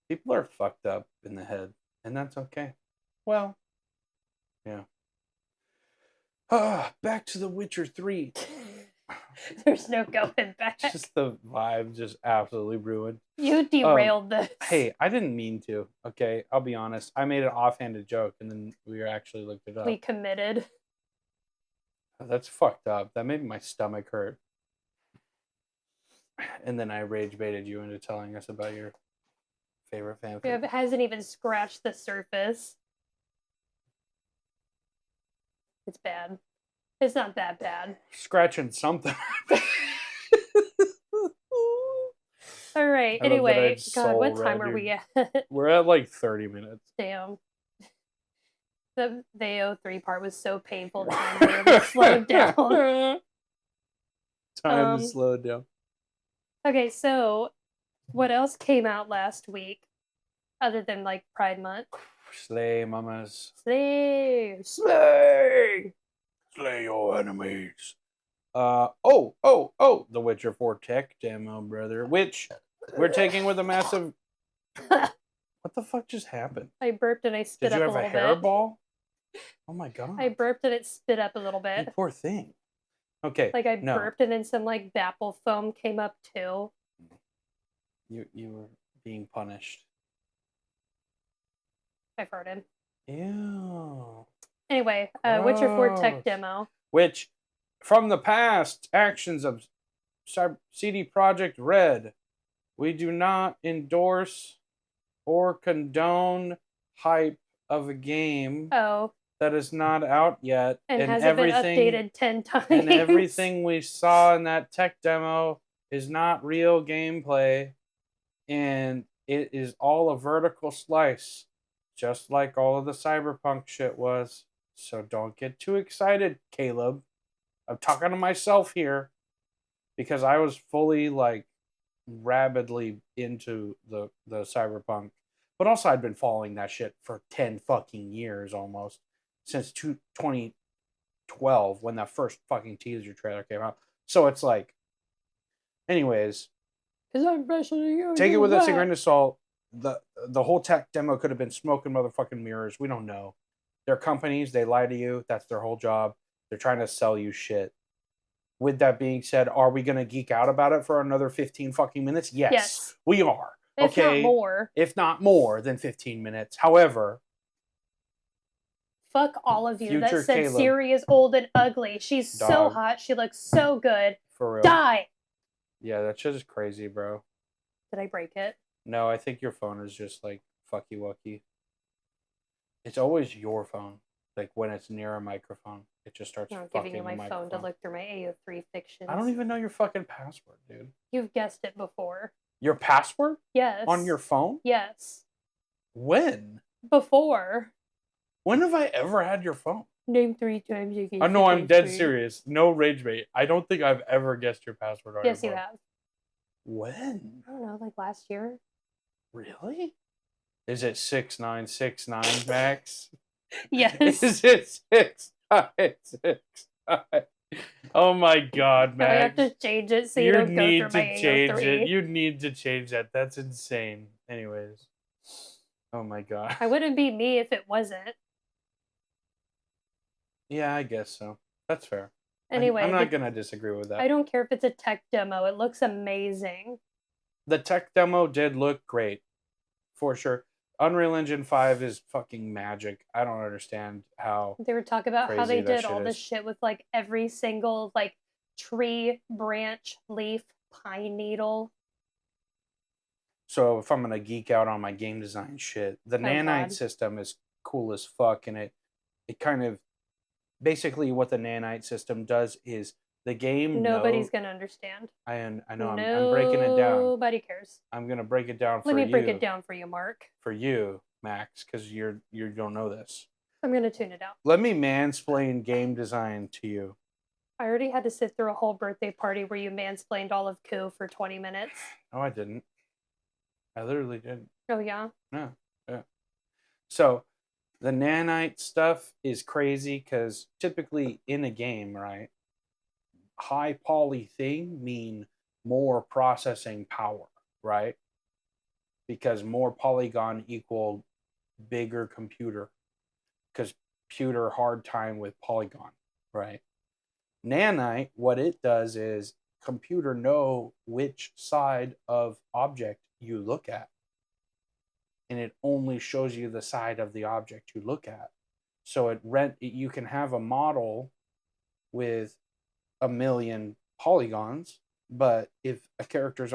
[SPEAKER 1] People are fucked up in the head, and that's okay. Well, yeah. Back to The Witcher 3.
[SPEAKER 2] There's no going back.
[SPEAKER 1] Just the vibe just absolutely ruined.
[SPEAKER 2] You derailed this.
[SPEAKER 1] Hey, I didn't mean to. Okay, I'll be honest. I made an offhanded joke, and then we actually looked it up.
[SPEAKER 2] We committed.
[SPEAKER 1] That's fucked up. That made my stomach hurt. And then I rage baited you into telling us about your favorite fanfic.
[SPEAKER 2] It hasn't even scratched the surface. It's bad. It's not that bad.
[SPEAKER 1] Scratching something.
[SPEAKER 2] All right.
[SPEAKER 1] I love that I
[SPEAKER 2] Anyway,
[SPEAKER 1] just
[SPEAKER 2] God,
[SPEAKER 1] soul
[SPEAKER 2] what time
[SPEAKER 1] read
[SPEAKER 2] are
[SPEAKER 1] your.
[SPEAKER 2] we at?
[SPEAKER 1] We're at like 30 minutes.
[SPEAKER 2] Damn. The AO3 part was so painful. Time literally slowed down.
[SPEAKER 1] Time to
[SPEAKER 2] Um.
[SPEAKER 1] slow it down.
[SPEAKER 2] Okay, so what else came out last week other than like Pride Month?
[SPEAKER 1] Slay mamas.
[SPEAKER 2] Slay, slay.
[SPEAKER 1] Slay your enemies. The Witcher 4 tech demo, brother. Which we're taking with a massive. What the fuck just happened?
[SPEAKER 2] I burped and I spit
[SPEAKER 1] Did you
[SPEAKER 2] up a
[SPEAKER 1] have a
[SPEAKER 2] little bit.
[SPEAKER 1] hairball? Oh my god.
[SPEAKER 2] I burped and it spit up a little
[SPEAKER 1] You
[SPEAKER 2] bit.
[SPEAKER 1] poor thing. Okay.
[SPEAKER 2] Like I
[SPEAKER 1] no.
[SPEAKER 2] burped and then some like Bapple foam came up too.
[SPEAKER 1] You were being punished.
[SPEAKER 2] I farted.
[SPEAKER 1] Ew.
[SPEAKER 2] Anyway, Witcher 4 tech
[SPEAKER 1] Gross.
[SPEAKER 2] demo.
[SPEAKER 1] Which, from the past actions of CD Projekt Red, we do not endorse or condone hype of a game
[SPEAKER 2] Oh,
[SPEAKER 1] that is not out yet,
[SPEAKER 2] and hasn't been updated 10 times.
[SPEAKER 1] and everything we saw in that tech demo is not real gameplay, and it is all a vertical slice, just like all of the Cyberpunk shit was. So don't get too excited, Caleb. I'm talking to myself here because I was fully like rabidly into the Cyberpunk, but also I'd been following that shit for 10 fucking years almost since 2012 when that first fucking teaser trailer came out. So it's like, anyways,
[SPEAKER 2] because I'm special to you.
[SPEAKER 1] take it with a grain of salt. The whole tech demo could have been smoke and motherfucking mirrors. We don't know. They're companies. They lie to you. That's their whole job. They're trying to sell you shit. With that being said, are we going to geek out about it for another 15 fucking minutes? Yes. We are.
[SPEAKER 2] If not more.
[SPEAKER 1] If not more than 15 minutes. However,
[SPEAKER 2] fuck all of you
[SPEAKER 1] Future
[SPEAKER 2] that said
[SPEAKER 1] Caleb.
[SPEAKER 2] Siri is old and ugly. She's so hot. She looks so good.
[SPEAKER 1] For real.
[SPEAKER 2] Die.
[SPEAKER 1] Yeah, that shit is crazy, bro.
[SPEAKER 2] Did I break it?
[SPEAKER 1] No, I think your phone is just like fucky wucky. It's always your phone. Like when it's near a microphone, it just starts
[SPEAKER 2] I'm
[SPEAKER 1] fucking
[SPEAKER 2] giving you my
[SPEAKER 1] the
[SPEAKER 2] phone to
[SPEAKER 1] microphone.
[SPEAKER 2] look through my AO3 fictions.
[SPEAKER 1] I don't even know your fucking password, dude.
[SPEAKER 2] You've guessed it before.
[SPEAKER 1] Your password?
[SPEAKER 2] Yes.
[SPEAKER 1] On your phone?
[SPEAKER 2] Yes.
[SPEAKER 1] When?
[SPEAKER 2] Before.
[SPEAKER 1] When have I ever had your phone?
[SPEAKER 2] Name 3 times you
[SPEAKER 1] I know, I'm dead serious. No rage bait. I don't think I've ever guessed your password on your phone.
[SPEAKER 2] Yes, you have.
[SPEAKER 1] When?
[SPEAKER 2] I don't know, like last year.
[SPEAKER 1] Really? Is it 6969 Max?
[SPEAKER 2] Yes.
[SPEAKER 1] Is it 6969? Oh my god, Max.
[SPEAKER 2] I have to change it so you don't go through my AO3.
[SPEAKER 1] You need to change that. That's insane. Anyways. Oh my god.
[SPEAKER 2] I wouldn't be me if it wasn't.
[SPEAKER 1] Yeah, I guess so. That's fair.
[SPEAKER 2] Anyway,
[SPEAKER 1] I'm not gonna disagree with that.
[SPEAKER 2] I don't care if it's a tech demo. It looks amazing.
[SPEAKER 1] The tech demo did look great, for sure. Unreal Engine 5 is fucking magic. I don't understand how
[SPEAKER 2] they were talking about how they did all this shit with like every single like tree, branch, leaf, pine needle.
[SPEAKER 1] So if I'm gonna geek out on my game design shit, the nanite system is cool as fuck, and it kind of basically what the nanite system does is the game.
[SPEAKER 2] Nobody's gonna understand.
[SPEAKER 1] I know. I'm breaking it down.
[SPEAKER 2] Nobody cares.
[SPEAKER 1] I'm gonna break it down for you.
[SPEAKER 2] Let me break it down for you, Mark.
[SPEAKER 1] For you, Max, because you don't know this.
[SPEAKER 2] I'm gonna tune it out.
[SPEAKER 1] Let me mansplain game design to you.
[SPEAKER 2] I already had to sit through a whole birthday party where you mansplained all of Coup for 20 minutes.
[SPEAKER 1] No, I didn't. I literally didn't.
[SPEAKER 2] Oh yeah?
[SPEAKER 1] No. Yeah. So the nanite stuff is crazy because typically in a game, right, high poly thing mean more processing power, right? Because more polygon equal bigger computer, because computer hard time with polygon, right? Nanite, what it does is computer know which side of object you look at, and it only shows you the side of the object you look at. So you can have a model with a million polygons, but if a character's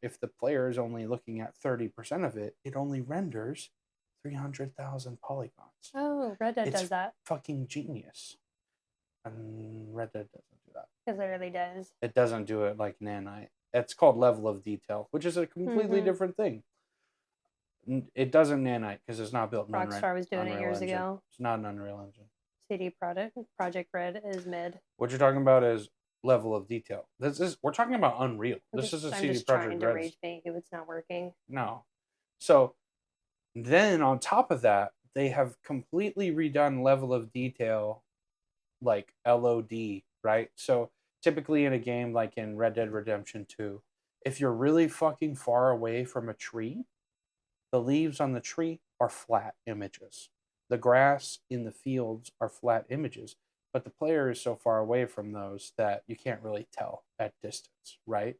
[SPEAKER 1] if the player is only looking at 30% of it, it only renders 300,000 polygons.
[SPEAKER 2] Oh, Red Dead does that.
[SPEAKER 1] Fucking genius. Red Dead doesn't do that.
[SPEAKER 2] It literally does.
[SPEAKER 1] It doesn't do it like Nanite. It's called level of detail, which is a completely different thing. It doesn't Nanite because it's not built in
[SPEAKER 2] Rockstar was doing
[SPEAKER 1] Unreal
[SPEAKER 2] it years
[SPEAKER 1] Engine.
[SPEAKER 2] ago.
[SPEAKER 1] It's not an Unreal Engine.
[SPEAKER 2] CD Project Red is mid.
[SPEAKER 1] What you're talking about is level of detail. We're talking about Unreal. This is a
[SPEAKER 2] I'm
[SPEAKER 1] CD
[SPEAKER 2] just
[SPEAKER 1] Projekt
[SPEAKER 2] trying to
[SPEAKER 1] Red.
[SPEAKER 2] rage bait you. It's not working.
[SPEAKER 1] No. So then on top of that, they have completely redone level of detail like LOD, right? So typically in a game like in Red Dead Redemption 2, if you're really fucking far away from a tree, the leaves on the tree are flat images. The grass in the fields are flat images, but the player is so far away from those that you can't really tell at distance, right?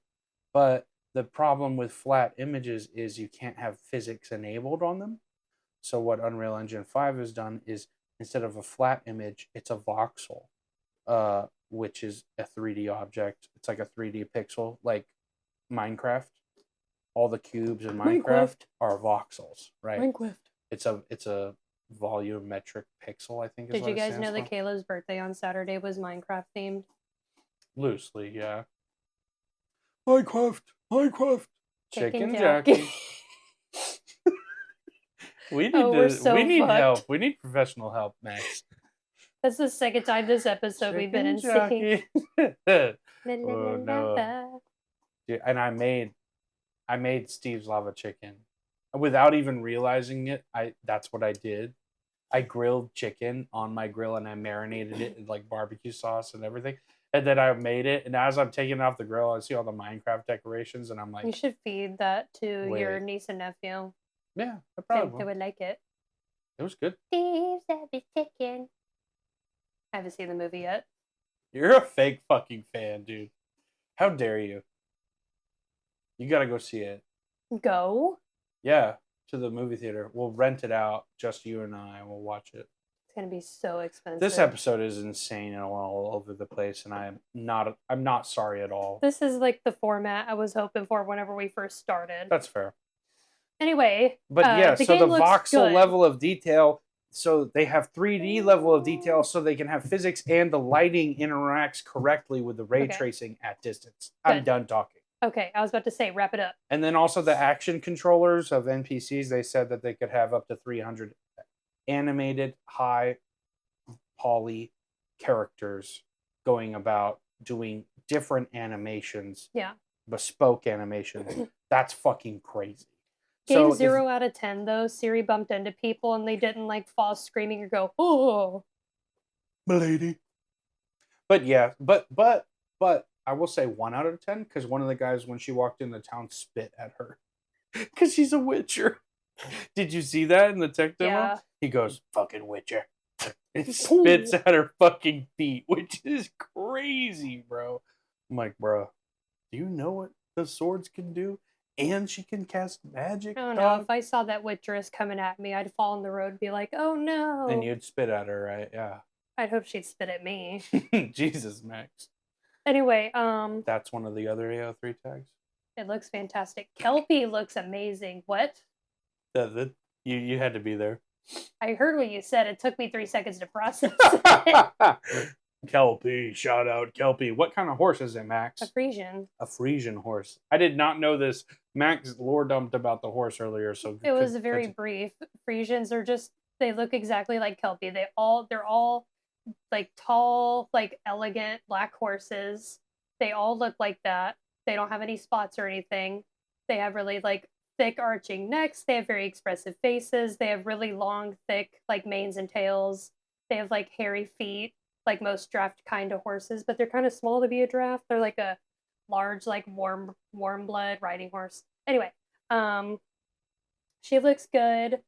[SPEAKER 1] But the problem with flat images is you can't have physics enabled on them. So what Unreal Engine 5 has done is instead of a flat image, it's a voxel, which is a 3D object. It's like a 3D pixel, like Minecraft. All the cubes in Minecraft are voxels, right? It's a volumetric pixel, I think.
[SPEAKER 2] Did you guys know that Kayla's birthday on Saturday was Minecraft themed?
[SPEAKER 1] Loosely, yeah. Minecraft. Chicken Jackie. We need help. We need professional help, Max.
[SPEAKER 2] That's the second time this episode we've been in sync.
[SPEAKER 1] Oh no! Dude, and I made Steve's lava chicken without even realizing it. That's what I did. I grilled chicken on my grill and I marinated it in like barbecue sauce and everything. And then I made it. And as I'm taking it off the grill, I see all the Minecraft decorations and I'm like,
[SPEAKER 2] you should feed that to your niece and nephew.
[SPEAKER 1] Yeah, I probably
[SPEAKER 2] they would like it.
[SPEAKER 1] It was good.
[SPEAKER 2] Steve's lava chicken. I haven't seen the movie yet.
[SPEAKER 1] You're a fake fucking fan, dude. How dare you? You gotta go see it.
[SPEAKER 2] Go?
[SPEAKER 1] Yeah, to the movie theater. We'll rent it out, just you and I, and we'll watch it.
[SPEAKER 2] It's gonna be so expensive.
[SPEAKER 1] This episode is insane and all over the place, and I'm not sorry at all.
[SPEAKER 2] This is like the format I was hoping for whenever we first started.
[SPEAKER 1] That's fair.
[SPEAKER 2] Anyway,
[SPEAKER 1] but yeah, so the voxel level of detail. So they have 3D level of detail, so they can have physics and the lighting interacts correctly with the ray tracing at distance. I'm done talking.
[SPEAKER 2] Okay, I was about to say, wrap it up.
[SPEAKER 1] And then also the action controllers of NPCs, they said that they could have up to 300 animated high poly characters going about doing different animations.
[SPEAKER 2] Yeah.
[SPEAKER 1] Bespoke animations. That's fucking crazy.
[SPEAKER 2] Game 0 out of 10 though. Siri bumped into people and they didn't like fall screaming or go, "Oh,
[SPEAKER 1] milady." But yeah, but I will say 1 out of 10 because one of the guys when she walked in the town spit at her because she's a witcher. Did you see that in the tech demo?
[SPEAKER 2] Yeah.
[SPEAKER 1] He goes, "Fucking witcher," and spits at her fucking feet, which is crazy, bro. I'm like, bro, do you know what the swords can do? And she can cast magic.
[SPEAKER 2] I don't know. If I saw that witcheress coming at me, I'd fall in the road and be like, "Oh no!"
[SPEAKER 1] And you'd spit at her, right? Yeah.
[SPEAKER 2] I'd hope she'd spit at me.
[SPEAKER 1] Jesus, Max.
[SPEAKER 2] Anyway,
[SPEAKER 1] that's one of the other AO3 tags.
[SPEAKER 2] It looks fantastic. Kelpie looks amazing. What?
[SPEAKER 1] You had to be there.
[SPEAKER 2] I heard what you said. It took me 3 seconds to process it.
[SPEAKER 1] Kelpie, shout out Kelpie. What kind of horse is it, Max?
[SPEAKER 2] A Frisian.
[SPEAKER 1] A Frisian horse. I did not know this. Max lore dumped about the horse earlier, so
[SPEAKER 2] it was very brief. Frisians are they look exactly like Kelpie. They're all like tall, like elegant black horses. They all look like that. They don't have any spots or anything. They have really like thick arching necks. They have very expressive faces. They have really long, thick like manes and tails. They have like hairy feet, like most draft kind of horses, but they're kind of small to be a draft. They're like a large, like warm blood riding horse. Anyway, she looks good.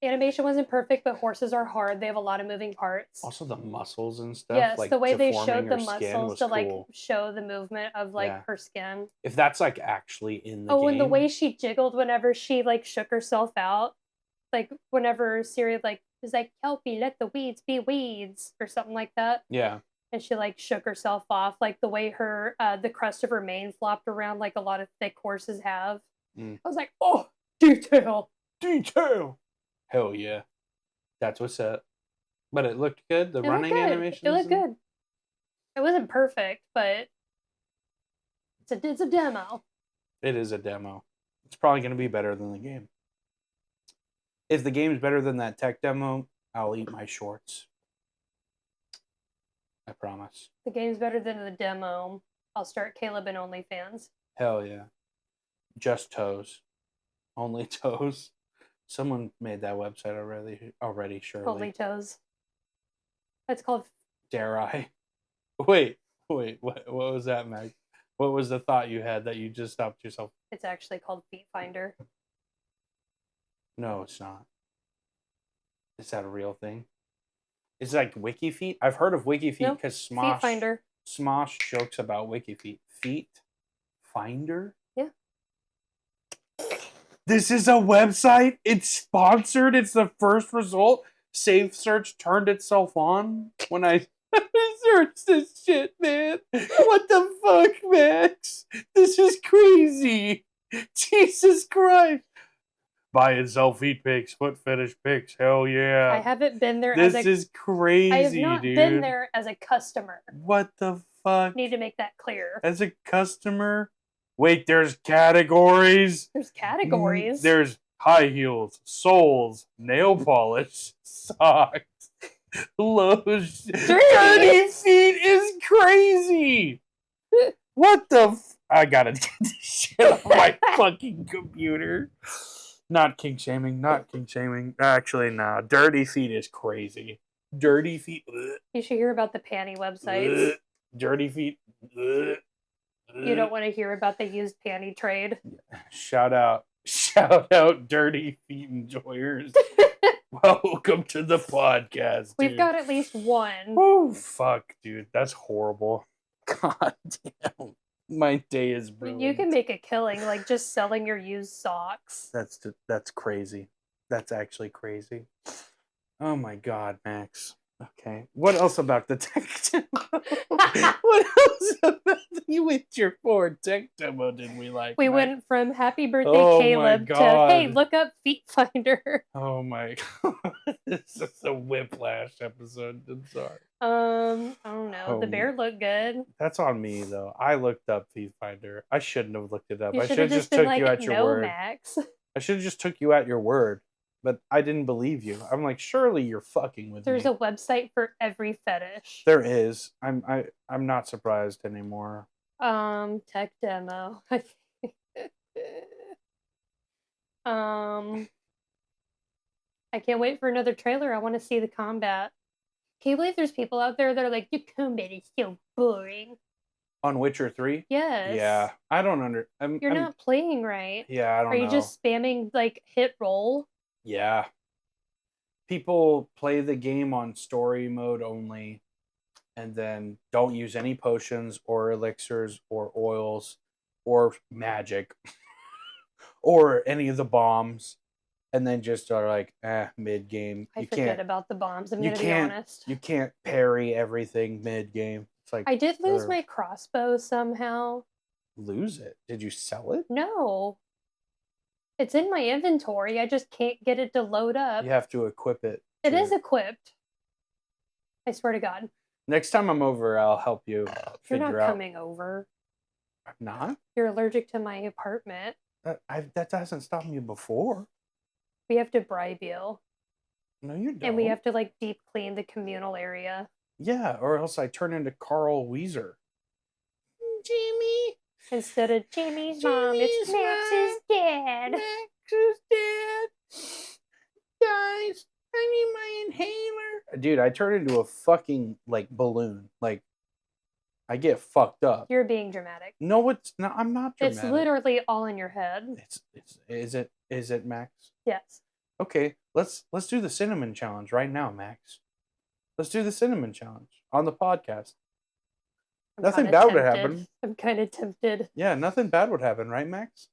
[SPEAKER 2] Animation wasn't perfect, but horses are hard. They have a lot of moving parts.
[SPEAKER 1] Also the muscles and stuff.
[SPEAKER 2] Yes, like the way they showed the muscles to like show the movement of like her skin.
[SPEAKER 1] If that's like actually in the game.
[SPEAKER 2] Oh, and the way she jiggled whenever she like shook herself out. Like whenever Siri like is like, "Kelpie, let the weeds be weeds," or something like that.
[SPEAKER 1] Yeah.
[SPEAKER 2] And she like shook herself off, like the way her the crest of her mane flopped around like a lot of thick horses have. I was like, "Oh, detail.
[SPEAKER 1] Hell yeah. That's what's up. But it looked good. The
[SPEAKER 2] It looked
[SPEAKER 1] running
[SPEAKER 2] good. It
[SPEAKER 1] animations.
[SPEAKER 2] looked good. It wasn't perfect, but it's a demo.
[SPEAKER 1] It is a demo. It's probably going to be better than the game. If the game's better than that tech demo, I'll eat my shorts. I promise.
[SPEAKER 2] The game's better than the demo. I'll start Caleb and OnlyFans.
[SPEAKER 1] Hell yeah. Just toes. Only toes. Someone made that website already, surely.
[SPEAKER 2] Only toes. That's called.
[SPEAKER 1] Dare I? Wait. What was that, Meg? What was the thought you had that you just stopped yourself?
[SPEAKER 2] It's actually called Feet Finder.
[SPEAKER 1] No, it's not. Is that a real thing? It's like WikiFeet. I've heard of WikiFeet because
[SPEAKER 2] Feet Finder.
[SPEAKER 1] Smosh jokes about WikiFeet. Feet Finder?
[SPEAKER 2] Yeah.
[SPEAKER 1] This is a website. It's sponsored. It's the first result. Safe Search turned itself on when I searched this shit, man. What the fuck, Max? This is crazy. Jesus Christ. Buy and sell feet pics, foot fetish pics. Hell yeah.
[SPEAKER 2] I haven't been there
[SPEAKER 1] This is crazy,
[SPEAKER 2] I have not
[SPEAKER 1] dude.
[SPEAKER 2] been there as a customer.
[SPEAKER 1] What the fuck?
[SPEAKER 2] Need to make that clear.
[SPEAKER 1] As a customer? Wait, there's categories?
[SPEAKER 2] There's categories.
[SPEAKER 1] There's high heels, soles, nail polish, socks, lotion. Dirty feet is crazy. What the I gotta get this shit off my fucking computer. Not king shaming. Actually, nah. Dirty feet is crazy. Dirty feet.
[SPEAKER 2] You should hear about the panty websites.
[SPEAKER 1] Dirty feet.
[SPEAKER 2] You don't want to hear about the used panty trade.
[SPEAKER 1] Shout out, dirty feet enjoyers. Welcome to the podcast. Dude.
[SPEAKER 2] We've got at least one.
[SPEAKER 1] Oh fuck, dude, that's horrible. God damn, my day is ruined.
[SPEAKER 2] You can make a killing like just selling your used socks.
[SPEAKER 1] That's crazy. That's actually crazy. Oh my god, Max. Okay. What else about the tech demo? What else about you with your Ford tech demo did we like?
[SPEAKER 2] We went from Happy Birthday Caleb to hey, look up Feet Finder.
[SPEAKER 1] Oh my god. This is a whiplash episode. I'm sorry.
[SPEAKER 2] I don't know. The bear looked good.
[SPEAKER 1] That's on me though. I looked up Feet Finder. I shouldn't have looked it up.
[SPEAKER 2] I
[SPEAKER 1] should have just took you at your word.
[SPEAKER 2] Max.
[SPEAKER 1] I should have just took you at your word. But I didn't believe you. I'm like, surely you're fucking with me.
[SPEAKER 2] There's a website for every fetish.
[SPEAKER 1] There is. I'm not surprised anymore.
[SPEAKER 2] Tech demo. I can't wait for another trailer. I want to see the combat. Can you believe there's people out there that are like, the combat is so boring?
[SPEAKER 1] On Witcher 3?
[SPEAKER 2] Yes.
[SPEAKER 1] Yeah. I don't
[SPEAKER 2] You're not playing right.
[SPEAKER 1] Yeah, I don't know.
[SPEAKER 2] Are you just spamming like hit roll?
[SPEAKER 1] Yeah. People play the game on story mode only and then don't use any potions or elixirs or oils or magic or any of the bombs and then just are like, mid game.
[SPEAKER 2] I forget about the bombs, I'm gonna be honest.
[SPEAKER 1] You can't parry everything mid game. It's like
[SPEAKER 2] I did lose my crossbow somehow.
[SPEAKER 1] Lose it? Did you sell it?
[SPEAKER 2] No. It's in my inventory. I just can't get it to load up.
[SPEAKER 1] You have to equip it.
[SPEAKER 2] It is equipped. I swear to God.
[SPEAKER 1] Next time I'm over, I'll help you figure out.
[SPEAKER 2] You're not coming over.
[SPEAKER 1] I'm not?
[SPEAKER 2] You're allergic to my apartment.
[SPEAKER 1] That hasn't stopped me before.
[SPEAKER 2] We have to bribe you.
[SPEAKER 1] No, you don't.
[SPEAKER 2] And we have to like deep clean the communal area.
[SPEAKER 1] Yeah, or else I turn into Carl Weezer. Jimmy.
[SPEAKER 2] Instead of Jimmy's mom, it's Max's dad.
[SPEAKER 1] Max's dad. Guys, I need my inhaler. Dude, I turn into a fucking like balloon. Like I get fucked up.
[SPEAKER 2] You're being dramatic.
[SPEAKER 1] No, it's not. I'm not dramatic.
[SPEAKER 2] It's literally all in your head.
[SPEAKER 1] Is it Max?
[SPEAKER 2] Yes.
[SPEAKER 1] Okay, let's do the cinnamon challenge right now, Max. Let's do the cinnamon challenge on the podcast. Nothing bad would happen.
[SPEAKER 2] I'm kind of tempted.
[SPEAKER 1] Yeah, nothing bad would happen, right, Max?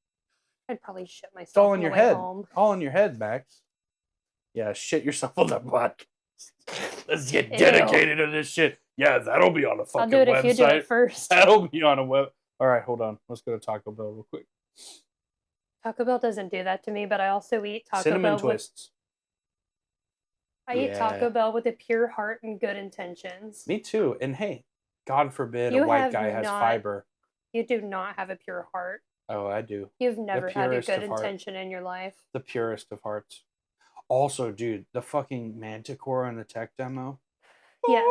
[SPEAKER 2] I'd probably shit myself.
[SPEAKER 1] It's all in your head.
[SPEAKER 2] Home.
[SPEAKER 1] All in your head, Max. Yeah, shit yourself on the podcast. Let's get dedicated to this shit. Yeah, that'll be on a fucking website.
[SPEAKER 2] I'll do it if you do it first.
[SPEAKER 1] That'll be on a web. All right, hold on. Let's go to Taco Bell real quick.
[SPEAKER 2] Taco Bell doesn't do that to me, but I also eat Taco Bell.
[SPEAKER 1] Cinnamon twists.
[SPEAKER 2] I eat
[SPEAKER 1] Yeah,
[SPEAKER 2] Taco Bell with a pure heart and good intentions.
[SPEAKER 1] me too. And hey, God forbid a
[SPEAKER 2] You
[SPEAKER 1] white
[SPEAKER 2] have
[SPEAKER 1] guy has
[SPEAKER 2] not,
[SPEAKER 1] fiber.
[SPEAKER 2] you do not have a pure heart.
[SPEAKER 1] Oh, I do.
[SPEAKER 2] You've
[SPEAKER 1] The
[SPEAKER 2] never had a
[SPEAKER 1] purest
[SPEAKER 2] good
[SPEAKER 1] of heart.
[SPEAKER 2] intention in your life.
[SPEAKER 1] The purest of hearts. Also, dude, the fucking Manticore in the tech demo.
[SPEAKER 2] Yes.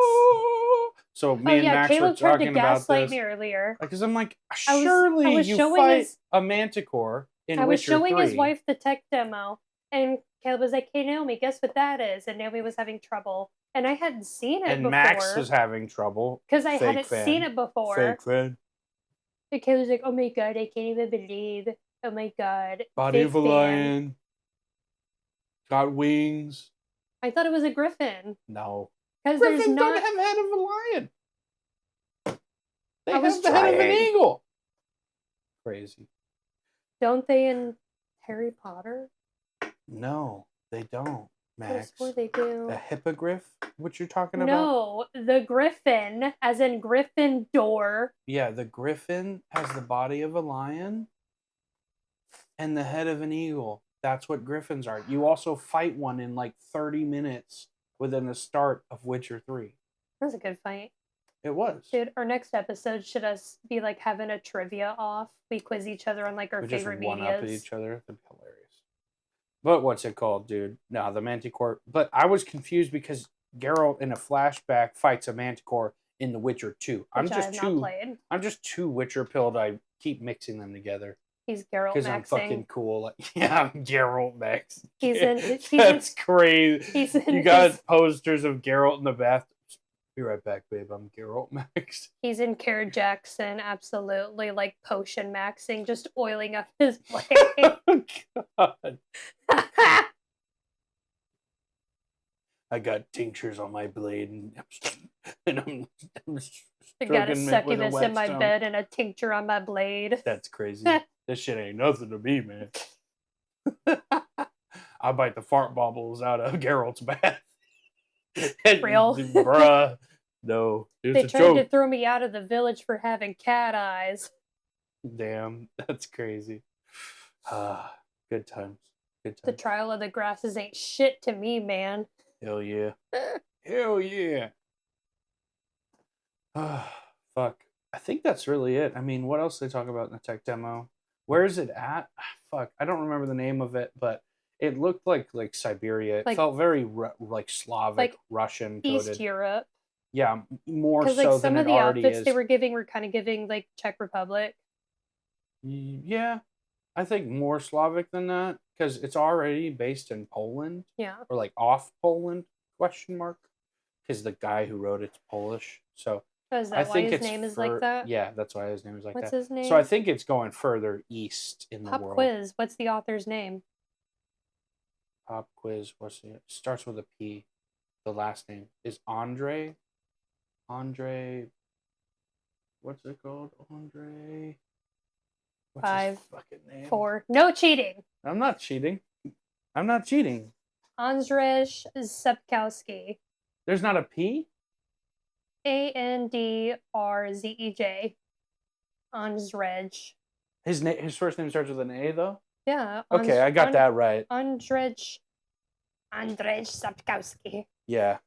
[SPEAKER 1] So
[SPEAKER 2] Oh
[SPEAKER 1] me and
[SPEAKER 2] yeah,
[SPEAKER 1] Max were
[SPEAKER 2] Caleb tried to
[SPEAKER 1] talking about
[SPEAKER 2] gaslight
[SPEAKER 1] this
[SPEAKER 2] me earlier.
[SPEAKER 1] because I'm like,
[SPEAKER 2] I
[SPEAKER 1] surely
[SPEAKER 2] was
[SPEAKER 1] you
[SPEAKER 2] showing
[SPEAKER 1] fight
[SPEAKER 2] his
[SPEAKER 1] a Manticore in
[SPEAKER 2] I was
[SPEAKER 1] Witcher
[SPEAKER 2] showing his
[SPEAKER 1] 3.
[SPEAKER 2] wife the tech demo, and Caleb was like, "Hey Naomi, guess what that is?" And Naomi was having trouble, and I hadn't seen it
[SPEAKER 1] And Max was
[SPEAKER 2] before
[SPEAKER 1] having trouble.
[SPEAKER 2] because I
[SPEAKER 1] Fake
[SPEAKER 2] hadn't seen
[SPEAKER 1] fan.
[SPEAKER 2] it before.
[SPEAKER 1] Fake fan.
[SPEAKER 2] And Caleb was like, "Oh my god, I can't even believe! Oh my god,
[SPEAKER 1] Body
[SPEAKER 2] fake
[SPEAKER 1] of a
[SPEAKER 2] fan."
[SPEAKER 1] lion. Got wings.
[SPEAKER 2] I thought it was a griffin
[SPEAKER 1] No.
[SPEAKER 2] because there's
[SPEAKER 1] Griffins don't
[SPEAKER 2] not.
[SPEAKER 1] have the head of a lion. They
[SPEAKER 2] I was
[SPEAKER 1] have the head of an
[SPEAKER 2] trying.
[SPEAKER 1] eagle. Crazy.
[SPEAKER 2] Don't they in Harry Potter?
[SPEAKER 1] No, they don't,
[SPEAKER 2] Could have swore
[SPEAKER 1] Max.
[SPEAKER 2] they
[SPEAKER 1] The
[SPEAKER 2] do.
[SPEAKER 1] hippogriff? What you're talking about?
[SPEAKER 2] No, the griffin, as in Gryffindor.
[SPEAKER 1] Yeah, the griffin has the body of a lion and the head of an eagle. That's what griffins are. You also fight one in like 30 minutes within the start of Witcher 3.
[SPEAKER 2] That was a good fight.
[SPEAKER 1] It was.
[SPEAKER 2] Dude, our next episode should us be like having a trivia off. We quiz each other on like our
[SPEAKER 1] We just
[SPEAKER 2] favorite
[SPEAKER 1] one up at
[SPEAKER 2] medias.
[SPEAKER 1] each other. That'd be hilarious. But what's it called, dude? No, the Manticore. But I was confused because Geralt in a flashback fights a Manticore in The Witcher 2.
[SPEAKER 2] Which I have not played.
[SPEAKER 1] I'm just too Witcher pilled. I keep mixing them together.
[SPEAKER 2] He's Geralt
[SPEAKER 1] Because I'm fucking cool. Like, yeah, I'm Geralt Max. That's crazy. You got posters of Geralt in the bath. Be right back, babe. I'm Geralt Max.
[SPEAKER 2] He's in Cara Jackson, absolutely like potion maxing, just oiling up his blade.
[SPEAKER 1] Oh, God. I got tinctures on my blade and I'm
[SPEAKER 2] I got a
[SPEAKER 1] stroking it with a
[SPEAKER 2] succubus in my
[SPEAKER 1] whetstone.
[SPEAKER 2] bed and a tincture on my blade.
[SPEAKER 1] That's crazy. This shit ain't nothing to me, man. I bite the fart bubbles out of Geralt's bath.
[SPEAKER 2] Real?
[SPEAKER 1] Bruh. No. It
[SPEAKER 2] They
[SPEAKER 1] was a
[SPEAKER 2] tried to
[SPEAKER 1] joke.
[SPEAKER 2] throw me out of the village for having cat eyes.
[SPEAKER 1] Damn. That's crazy. Good times. Good
[SPEAKER 2] The
[SPEAKER 1] times.
[SPEAKER 2] trial of the grasses ain't shit to me, man.
[SPEAKER 1] Hell yeah. Hell yeah. Fuck. I think that's really it. I mean, what else did they talk about in the tech demo? Where is it at? Fuck. I don't remember the name of it, but it looked like Siberia. It
[SPEAKER 2] Like-
[SPEAKER 1] felt very like Slavic,
[SPEAKER 2] like
[SPEAKER 1] Russian
[SPEAKER 2] East
[SPEAKER 1] coded.
[SPEAKER 2] Europe.
[SPEAKER 1] Yeah, more
[SPEAKER 2] Because
[SPEAKER 1] so
[SPEAKER 2] like some
[SPEAKER 1] than
[SPEAKER 2] of
[SPEAKER 1] it
[SPEAKER 2] the
[SPEAKER 1] already
[SPEAKER 2] outfits
[SPEAKER 1] is.
[SPEAKER 2] they were giving were kind of giving like Czech Republic.
[SPEAKER 1] Yeah, I think more Slavic than that because it's already based in Poland
[SPEAKER 2] Yeah.
[SPEAKER 1] or like off Poland question mark because the guy who wrote it's Polish. So
[SPEAKER 2] Oh, is
[SPEAKER 1] I
[SPEAKER 2] that why
[SPEAKER 1] think
[SPEAKER 2] his
[SPEAKER 1] it's
[SPEAKER 2] name is like that?
[SPEAKER 1] Yeah, that's why his name is like
[SPEAKER 2] What's
[SPEAKER 1] that.
[SPEAKER 2] his name?
[SPEAKER 1] So I think it's going further east in the
[SPEAKER 2] Pop
[SPEAKER 1] world.
[SPEAKER 2] quiz. What's the author's name?
[SPEAKER 1] Pop quiz. What's it? Starts with a P. The last name is Andre. Andre. What's it called? Andre. What's
[SPEAKER 2] 5,
[SPEAKER 1] his fucking name?
[SPEAKER 2] 4. No cheating.
[SPEAKER 1] I'm not cheating. I'm not cheating.
[SPEAKER 2] Andrzej Sapkowski.
[SPEAKER 1] There's not a P?
[SPEAKER 2] Andrzej. Andrzej.
[SPEAKER 1] His first name starts with an A though?
[SPEAKER 2] Yeah.
[SPEAKER 1] Okay, I got that right.
[SPEAKER 2] Andrzej Sapkowski.
[SPEAKER 1] Yeah.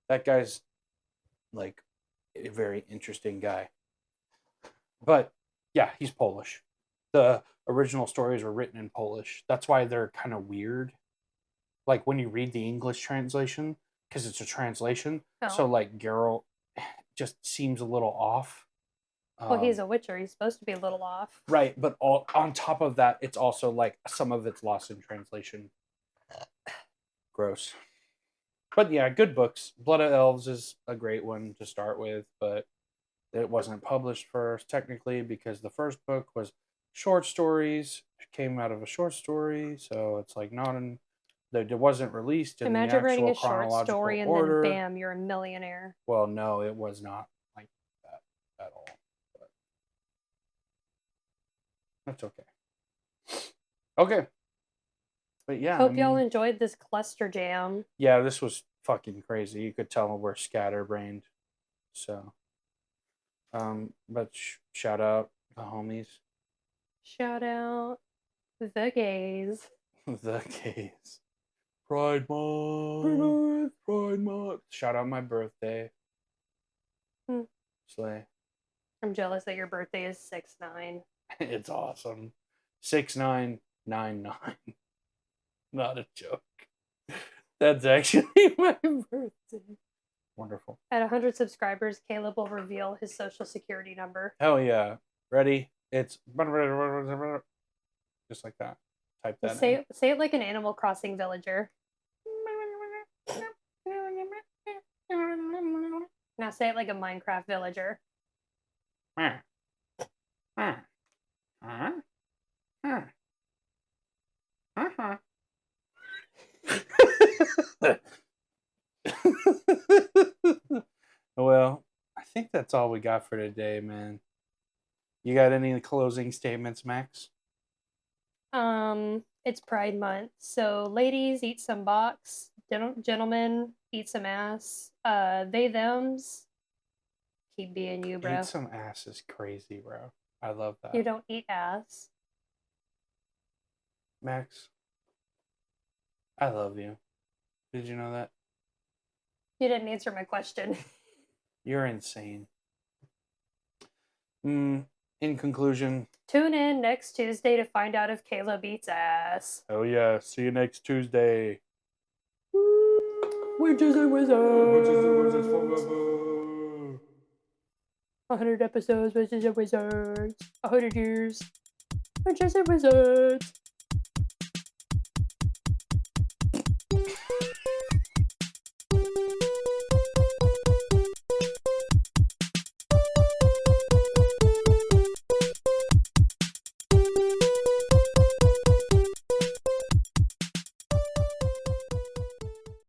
[SPEAKER 1] That guy's like a very interesting guy. But yeah, he's Polish. The original stories were written in Polish. That's why they're kind of weird. Like when you read the English translation, because it's a translation.
[SPEAKER 2] Oh.
[SPEAKER 1] So like Geralt just seems a little off.
[SPEAKER 2] Well, he's a Witcher. He's supposed to be a little off.
[SPEAKER 1] Right, but on top of that, it's also like some of it's lost in translation. Gross. But yeah, good books. Blood of Elves is a great one to start with, but it wasn't published first technically because the first book was short stories. It came out of a short story, so it's like not in. It wasn't released in
[SPEAKER 2] Imagine
[SPEAKER 1] the
[SPEAKER 2] writing
[SPEAKER 1] actual
[SPEAKER 2] a short
[SPEAKER 1] chronological
[SPEAKER 2] story and
[SPEAKER 1] order.
[SPEAKER 2] then bam, you're a millionaire.
[SPEAKER 1] Well, no, it was not like that at all. But that's okay. Okay. But yeah.
[SPEAKER 2] Hope y'all enjoyed this cluster jam.
[SPEAKER 1] Yeah, this was fucking crazy. You could tell we're scatterbrained. So, but shout out the homies.
[SPEAKER 2] Shout out the gays.
[SPEAKER 1] The gays. Pride Month. Pride Month. Shout out my birthday.
[SPEAKER 2] Hmm.
[SPEAKER 1] Slay.
[SPEAKER 2] I'm jealous that your birthday is 6/9.
[SPEAKER 1] It's awesome. 6999. Not a joke. That's actually my birthday. Wonderful.
[SPEAKER 2] At 100 subscribers, Caleb will reveal his social security number.
[SPEAKER 1] Hell yeah. Ready? It's just like that. Type that in.
[SPEAKER 2] Say it like an Animal Crossing villager. Now say it like a Minecraft villager.
[SPEAKER 1] Well, I think that's all we got for today, man. You got any closing statements, Max?
[SPEAKER 2] It's Pride Month, so ladies, eat some box. Gentlemen, eat some ass. They thems, keep being you, bro.
[SPEAKER 1] Eat some ass is crazy, bro. I love that.
[SPEAKER 2] You don't eat ass.
[SPEAKER 1] Max, I love you. Did you know that?
[SPEAKER 2] You didn't answer my question.
[SPEAKER 1] You're insane. In conclusion,
[SPEAKER 2] Tune in next Tuesday to find out if Caleb eats ass.
[SPEAKER 1] oh yeah, see you next Tuesday.
[SPEAKER 2] Witches and Wizards. 100 episodes, Witches and Wizards. 100 years. Witches and Wizards.